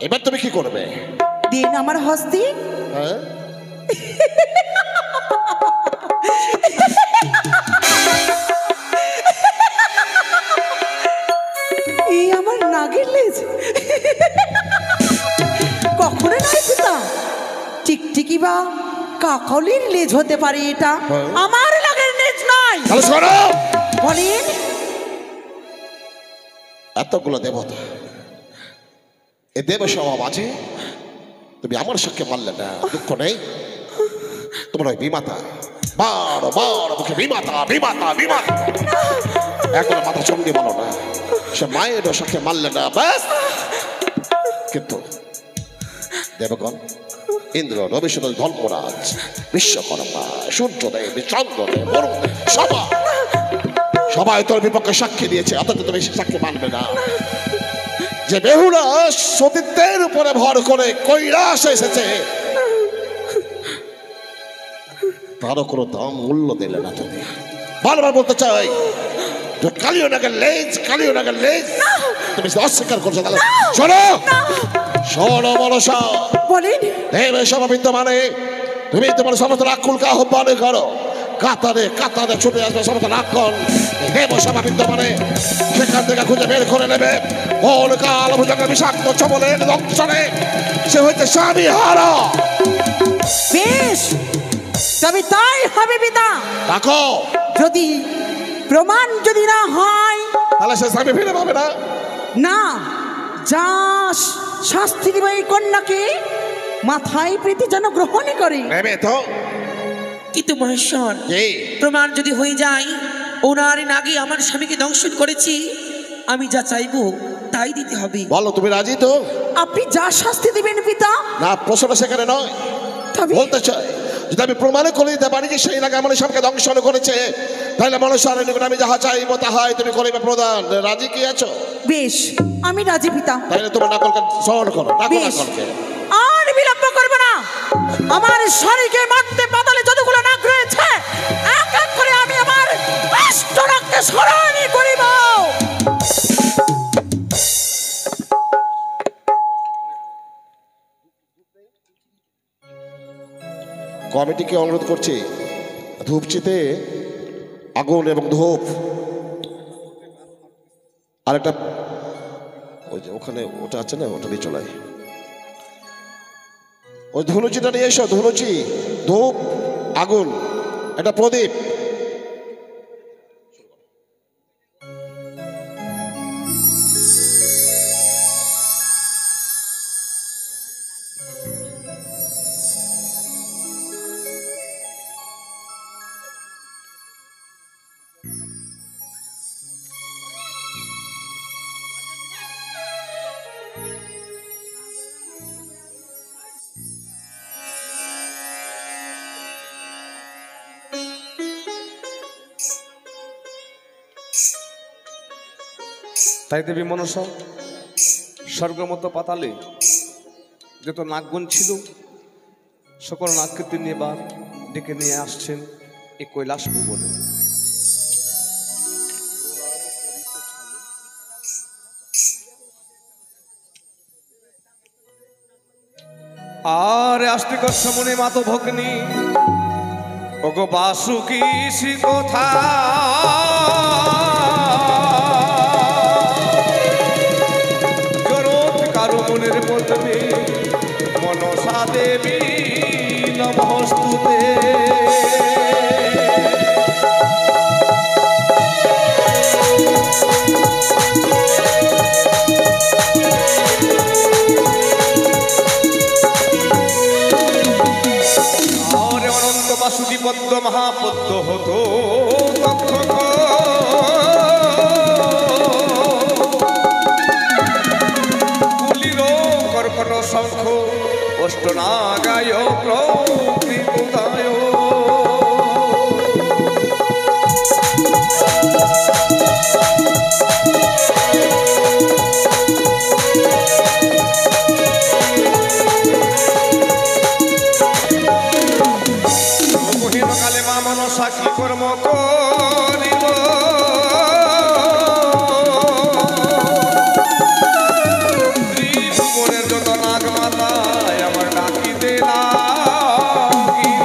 এবার তুমি কি করবে? দিন আমার হস্তে। হ্যাঁ, এই আমার নাগের লেজ। কখনো নয় পিতা, টিকটিকি বা কাকলির লেজ হতে পারে এটা। আমার নাগের নিজ নয়। তাহলে শোনো, বলেন। এতগুলো দেবতা, এ দেব সভা মাঝে তুমি আমার সাথে মারলে না, দুঃখ নেই? তোমার ওই বিমাতা বার বার মুখে বিমাতা বিমাতা বিমাতা, এখন মাথা চমকে বলো না, সে মায়ের সাথে মারলে না, ব্যাস। কিন্তু দেবগণ, ইন্দ্র, রবিশন, ধর্মরাজ, বিশ্বকর্মা, সূর্যদেব, চন্দ্রদেব, বরুণদেব, সবাই তোর বিপক্ষে সাক্ষী দিয়েছে, অথচ তুমি সাক্ষী মানবে না। যে বেহুলা সতীত্বের উপরে ভর করে কৈলাস এসেছে, তারও কোনো দাম মূল্য দিলে না তুমি। বারবার বলতে চাই, কালিও নাগের লেজ, কালিও নাগের লেজ, তুমি অস্বীকার করছো। তাহলে শোনো, শোনো মনসা, দেব সভা বিদ্যমানে তুমি তোমার সমস্ত রাক্ষুলকে আহ্বান করো, কাতারে কাতারে ছুটে আসবে সমস্ত রাক্ষণ। দেব সভা বিদ্যমানে সেখান থেকে খুঁজে বের করে নেবে কোন কাল ভুজঙ্গের বিষাক্ত চবলের দংশনে সে হইতে স্বামী হারা। বেশ, তবে তাই হবে পিতা। দেখো, যদি প্রমাণ যদি না হয়, তাহলে সে স্বামী ফিরে পাবে না। না, যা শাস্তি দিবে এই কন্যাকে মাথায় প্রীতি যেন গ্রহণ করে। নেবে তো, কিন্তু মহেশ্বর, প্রমাণ যদি হয়ে যায় ওনার নাগে আমার স্বামীকে দংশন করেছি, আমি যা চাইবো তাই দিতে হবে। বলো, তুমি রাজি তো? আপনি যা শাস্তি দিবেন পিতা। না, প্রশ্নটা সেখানে নয়, বলতে চাই যদি আমি প্রমাণ করে দিতে পারি যে সেই নাগে আমার স্বামীকে দংশন করেছে, তাহলে মানুষের নিকট আমি যাহা চাইবো তাহাই তুমি করিবে প্রদান। রাজি কি আছো? বেশ, আমি রাজি পিতা। তাহলে তোমার নাকলকে স্মরণ করো, নাকলকে আর বিলম্ব করবে না। আমার শরীরকে মারতে পাতালে যতগুলো নাক রয়েছে, এক এক করে আমি আমার অষ্ট নাককে স্মরণ করিব। কমিটিকে অনুরোধ করছি, ধূপচিতে আগুন এবং ধূপ, আর একটা ওই যে ওখানে ওটা আছে না, ওটা নিয়ে চলাই, ওই ধনুচিটা নিয়ে এসো। ধনুচি, ধূপ, আগুন, একটা প্রদীপ। তাই দেবী মনসা স্বর্গমত পাতালে যত নাগগুণ ছিল সকল নাগকে তিনি এবার ডেকে নিয়ে আসছেন এই কৈলাস ভুবনে। আর আস্তিকর সমনে মাতো ভগ্নি ওগো বাসুকি কথা মনের পদ্মে মনসা দেবী নমস্তুতে। আর অনন্ত বাসুকি পদ্ম মহাপদ্ম হতো শঙ্খ অষ্টনাগায় প্রকৃতায়। কালে মা মনসা কি কর্ম করিব, ত্রিভুবনের যত নাগ মাতায় আমার ডাকিতে লাগিল।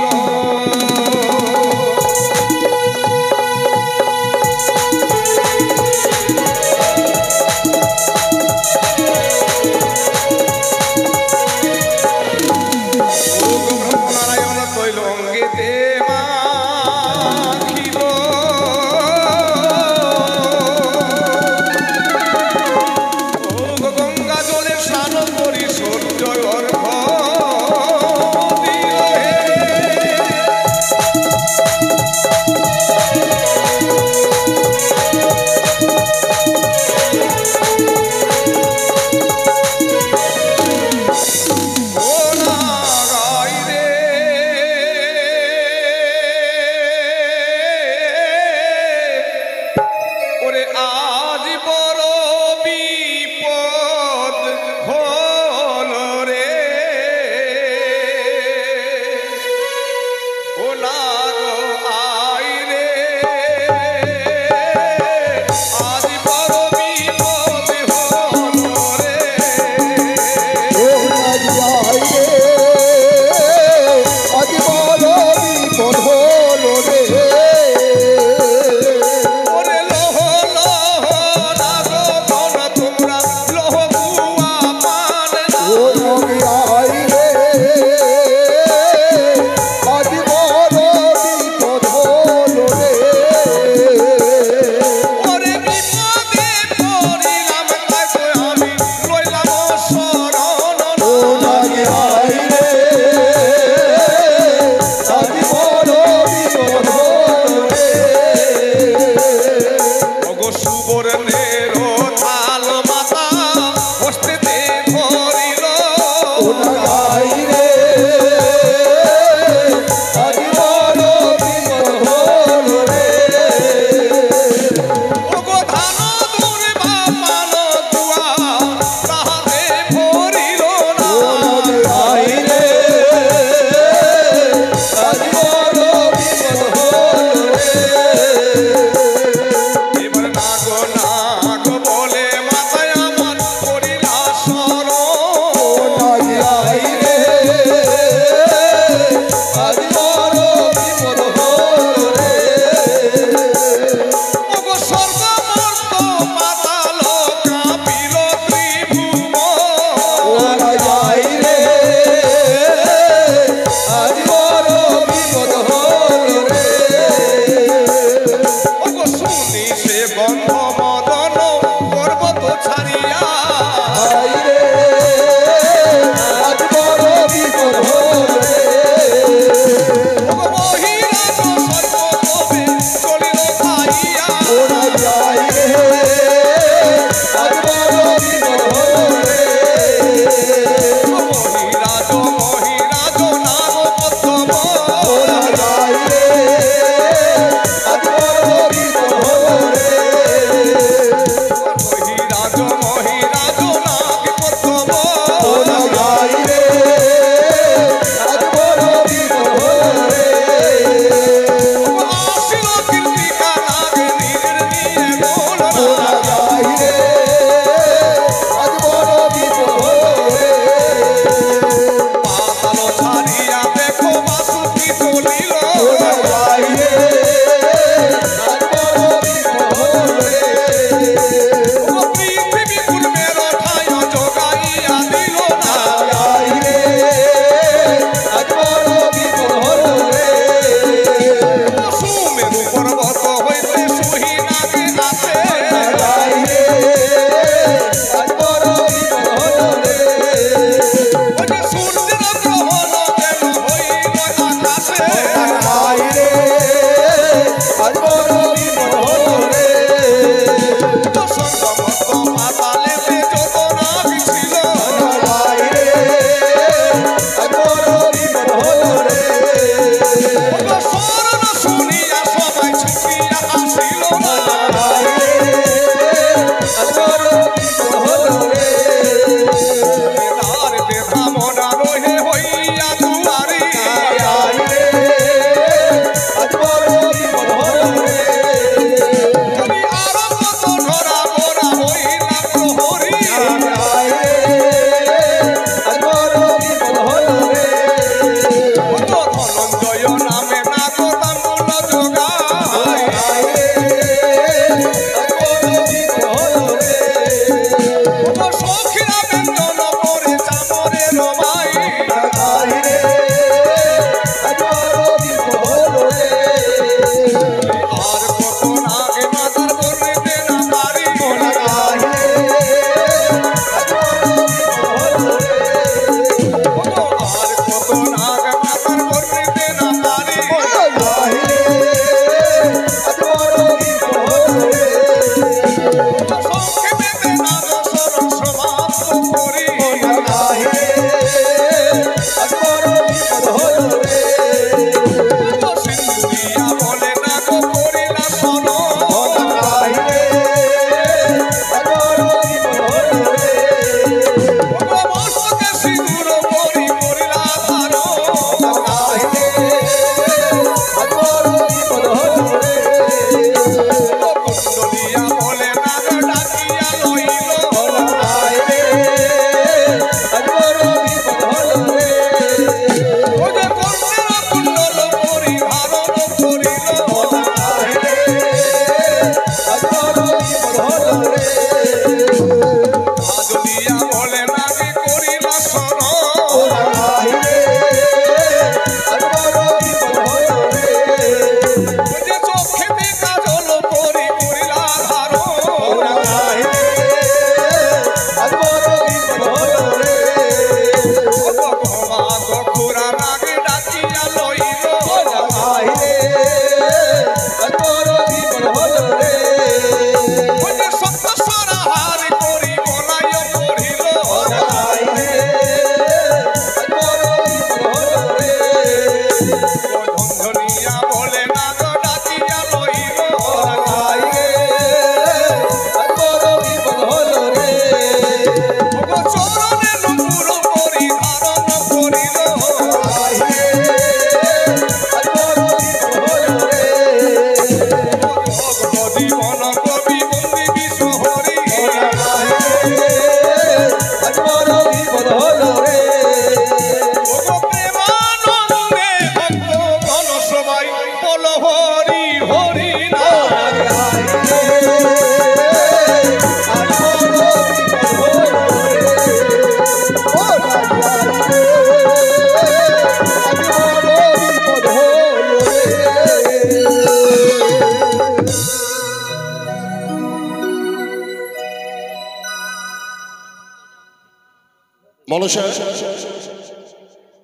মনসা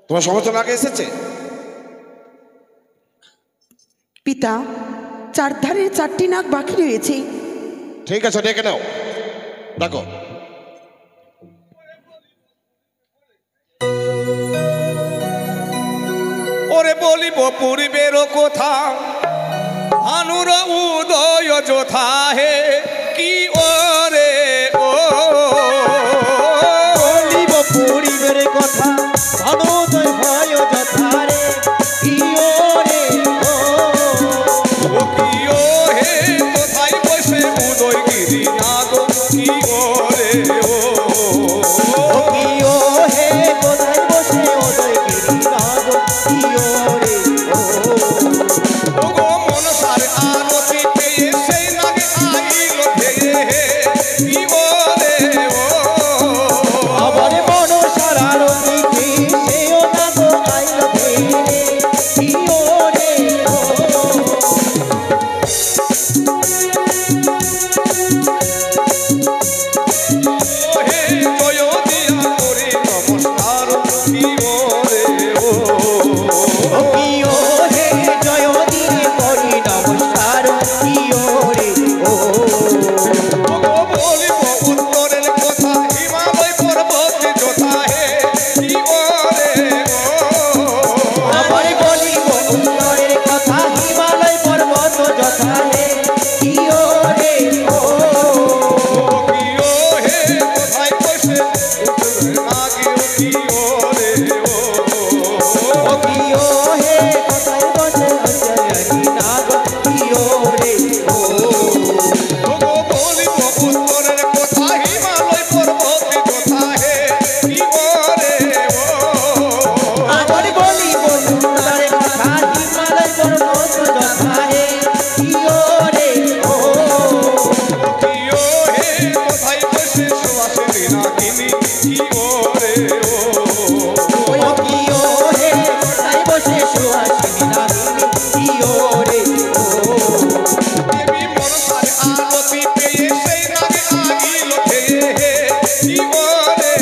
তোমার সমর্থন আগে এসেছে? পিতা, চারধারে চারটি নাক বাকি রয়েছে। ঠিক আছে, ডেকে নাও, ডাকো। ওরে বলিব পূর্বের কথা, আনুর উদয় যথা হে কি ওরে ও বলিব পরিবের কথা, অনুদয় হয় যথা রে কি ওরে ও কি ও হে কোথায় বসে উদয়গিরি নাগ কি ওরে ও কি ও হে কোথায় বসে উদয়গিরি নাগ কি ওরে ও গো মনসার আরতি পেয়ে সেই নাগে আইল ধেয়ে কি ওরে আবার মনসার আরতি সেও নাগ আইল ধেয়ে কি ওরে হে জয় দিয়া করে নমস্কার কি ওরে ও কি ও হে জয় দিয়ে করি নমস্কার কি ওরে ও ও বলিব উত্তরের কথা, হিমালয় পর্বতে যথা হে কি ওরে আবার বলিব উত্তরের কথা, হিমালয় পর্বত যথা হে কি ওরে ও কি ও হে কোথায় বসে নাগে কি ওরে ও কি ও হে কোথায় বসে অঞ্জলি নাগ কি ওরে ও ও গো বলিব উত্তরের কথা, হিমালয় পর্বতে যথা হে কি ওরে আবার বলিব উত্তরের কথা, হিমালয় পর্বত যথা হে কি ওরে ও কি ও হে কোথায় বসে সুবাসিনী নাগিনী কি ওরে ও কি ও হে কোথায় বসে সুহাসিনী নাগিনী কি ওরে ও দেবী মনসার আরতি পেয়ে সেই নাগে আইল ধেয়ে কি ওরে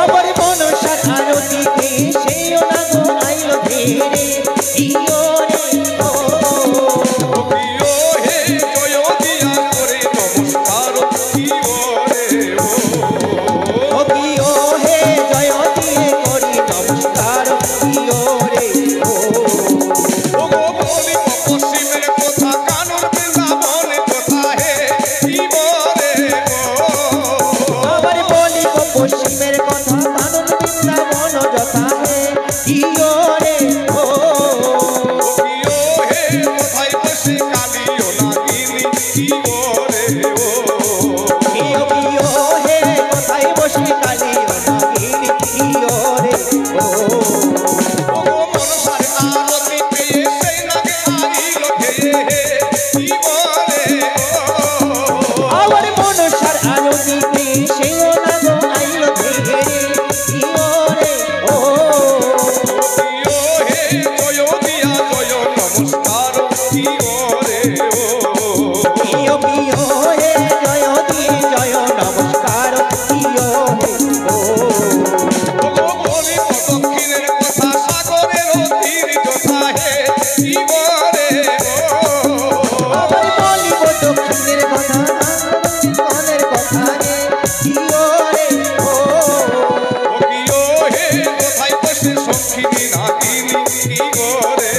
আবার মনসার আরতিতে সেও নাগ আইল ধেরে কি ওরে ও কি ও হে জয় দিয়া করে নমস্কার কি ওরে ও কি ও হে জয় দিয়ে করি নমস্কার কি ওরে ও ও গো বলিব পশ্চিমের কথা, কানন বৃন্দাবনে যথা হে কি ওরে আবার বলিব পশ্চিমের কথা, কানন বৃন্দাবন যথা হে কি ওরে ও কি ও হে কোথায় বসে কালিও নাগিনী কি ওরে কি ও হে কোথায় বসে কালী নাগিনী কি ওরে ও ও গো মনসার আরতি পেয়ে সেই নাগে আইল ধেয়ে কি ওরে আবার মনসার আরতিতে সেও নাগ আইল ধেরে কি ওরে ও কি ও হে জয় দিয়া জয় নমস্কার কি ওরে কিয় কিয় হে জয় দিয়ে জয় নমস্কার কিয় হে ও ও গো বলিব দক্ষিণের কথা, সাগরের তীর যথা হে কি ওরে আবার বলিব দক্ষিণের কথা, মনের কথা হে কিয় রে ও কি ও হে কোথায় বসে সখিনী নাগিনী কি ওরে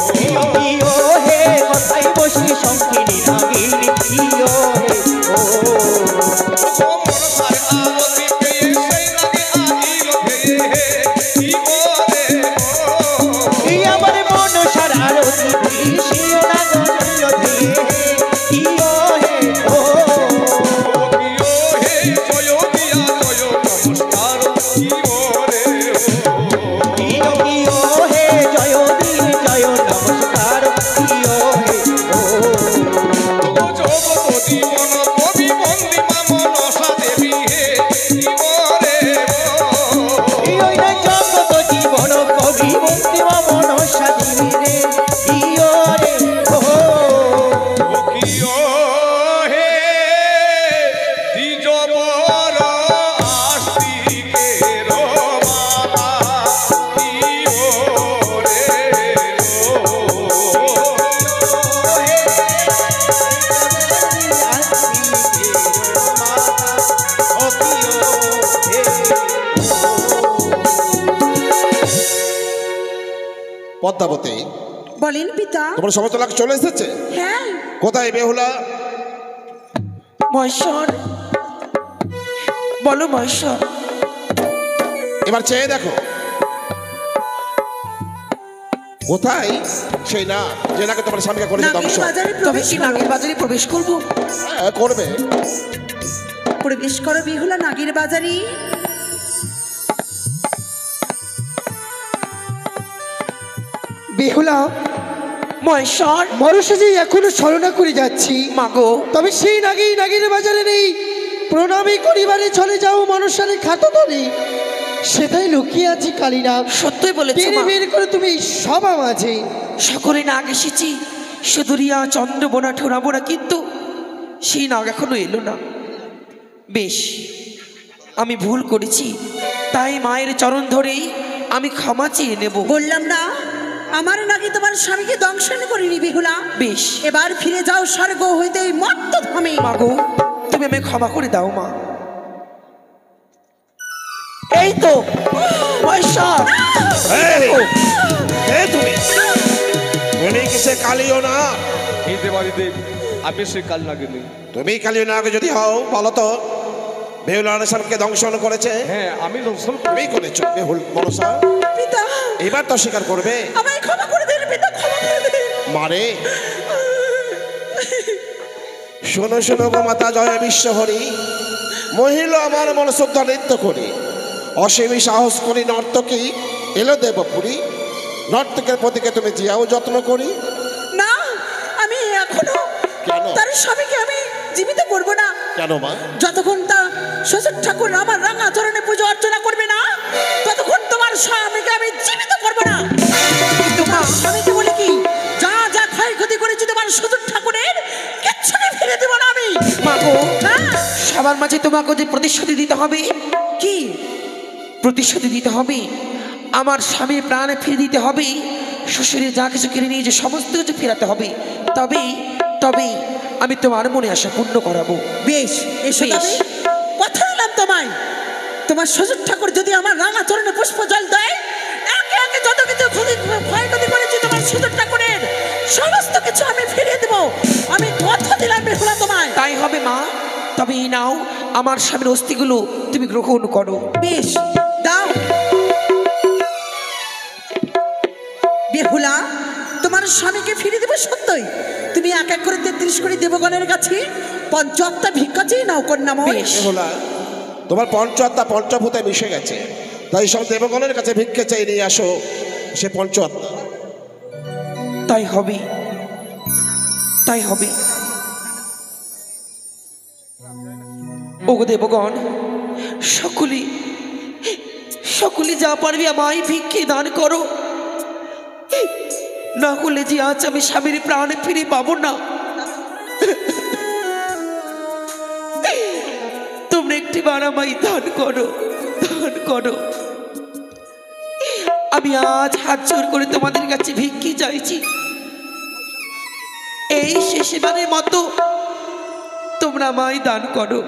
কিয় কিয় হে কোথায় বসে শঙ্কিনী নাগিনী কিয় রে ও ও মনসার আরতি পেয়ে সেই নাগে আইল ধেয়ে কি ওরে এই আবার মনসার আরতিতে সেও নাগ আইল ধেরে কিয় হে ও কি ও হে জয় দিয়া জয় নমস্কার কি ওরে কিয় কিয় হে জয় দিয়ে জয় নমস্কার কিয় হে ও ও জগত জীবন কবি বন্দিমা মনসা পদ্মাবতী, বলেন পিতা। তোমার সমস্ত লাখ চলে এসেছে? হ্যাঁ। কোথায় বেহুলা? মহেশ্বর, বলো মহেশ্বর। এবার চেয়ে দেখো কোথায় সেই না যে নাকি তোমার স্বামীকে করেছে ধ্বংস। তবে কি নাগের বাজারে প্রবেশ করবো? হ্যাঁ, করবে। প্রবেশ করো বেহুলা নাগের বাজারে। বেহুলা, মহেশ্বর, মরসে যে এখনো ছলনা করে যাচ্ছি মাগো, তবে সেই নাগের বাজারে নেই। প্রণামী করিবারে চলে যাও মানুষের খাততলে, সেটাই লুকিয়ে আছি কালীনাগ। সত্যই বলেছো মা। বের করে তুমি সভা মাঝে সকলে নাগ এসেছি, সুদরিয়া চন্দ্রবোনা ঠোরাবোনা, কিন্তু সেই নাগ এখনো এলো না। বেশ, আমি ভুল করেছি, তাই মায়ের চরণ ধরেই আমি ক্ষমা চেয়ে নেব। বললাম না আমার নাকি তোমার স্বামীকে দংশন করিনি বেহুলা। বেশ, এবার ফিরে যাও স্বর্গ হইতে ওই মত্ত ধামে। মাগো, তুমি আমি ক্ষমা করে দাও মা। এই তো মহেশ্বর, তুমি তুমি কিসে কালিও না? এই দেবাদিতে আপনি সে কাল নাগিনী। তুমি কালিও না যদি হও বলো তো, বেহুলার স্বামীকে দংশন করেছে? হ্যাঁ, আমি দংশন তুমি করেছো বেহুল মনসা। পিতা, এবার তো স্বীকার করবে? আমায় ক্ষমা করে দিন পিতা, ক্ষমা করে দিন। মারে শোনো শোনো গো মাতা জয় বিশ্বহরি, মহিলা আমার মনসুদ্ধ নৃত্য করি, অসীমী সাহস করি নর্তকী এলো দেবপুরী, নর্তকের প্রতিকে তুমি জিয়াও যত্ন করি। না, আমি এখনো কেন? তার স্বামীকে আমি জীবিত করবো না। কেন মা? যতক্ষণ তা শ্বশুর ঠাকুর আমার রাঙা চরণে পুজো অর্চনা করবে না, ততক্ষণ তোমার স্বামীকে আমি জীবিত করবো না। তোমার স্বামীকে বলে কি, যা যা ক্ষয়ক্ষতি করেছি তোমার শ্বশুর ঠাকুরের কিচ্ছুটি ফিরে দেবো না আমি। মাগো, হ্যাঁ, সবার মাঝে তোমাকে যে প্রতিশ্রুতি দিতে হবে। কি প্রতিশ্রুতি দিতে হবে? আমার স্বামীর প্রাণে ফিরে দিতে হবে, শ্বশুরে যা কিছু কিনে নিয়ে যে সমস্ত কিছু ফেরাতে হবে, তবেই তবেই আমি তোমার মনে আশা পূর্ণ করাবো। বেশ, এসো বেশ। তবে কথা দিলাম তোমায়, তোমার শ্বশুর ঠাকুর যদি আমার রাঙা চরণে পুষ্প জল দেয়, একে একে যত কিছু ক্ষয়ক্ষতি করেছি তোমার শ্বশুর ঠাকুরের সমস্ত কিছু আমি ফিরিয়ে দেবো। আমি কথা দিলাম বেহুলা তোমায়। তাই হবে মা, তবে এই নাও আমার স্বামীর অস্থিগুলো তুমি গ্রহণ করো। বেশ, দাও বেহুলা, তোমার স্বামীকে ফিরিয়ে দেবো সত্যই। তুমি এক এক করে 33 কোটি দেবগণের কাছে 75টা ভিক্ষা চেয়ে নাও কন্যাময়। বেহুলা, তোমার পঞ্চাত্মা পঞ্চভূতে মিশে গেছে, তাই সব দেবগণের কাছে ভিক্ষে চাই নিয়ে আসো সে পঞ্চাত্মা। তাই হবে, তাই হবে। ওগো দেবগণ, সকলে সকলে যা পারবে আমায় ভিক্ষে দান করো, না হলে যে আজ আমি স্বামীর প্রাণে ফিরে পাবো না। তোমরা একটি বার আমায় দান করো, দান করো। আমি আজ হাত জোর করে তোমাদের কাছে ভিক্ষে চাইছি, এই শেষবারের মতো তোমরা আমায় দান করো।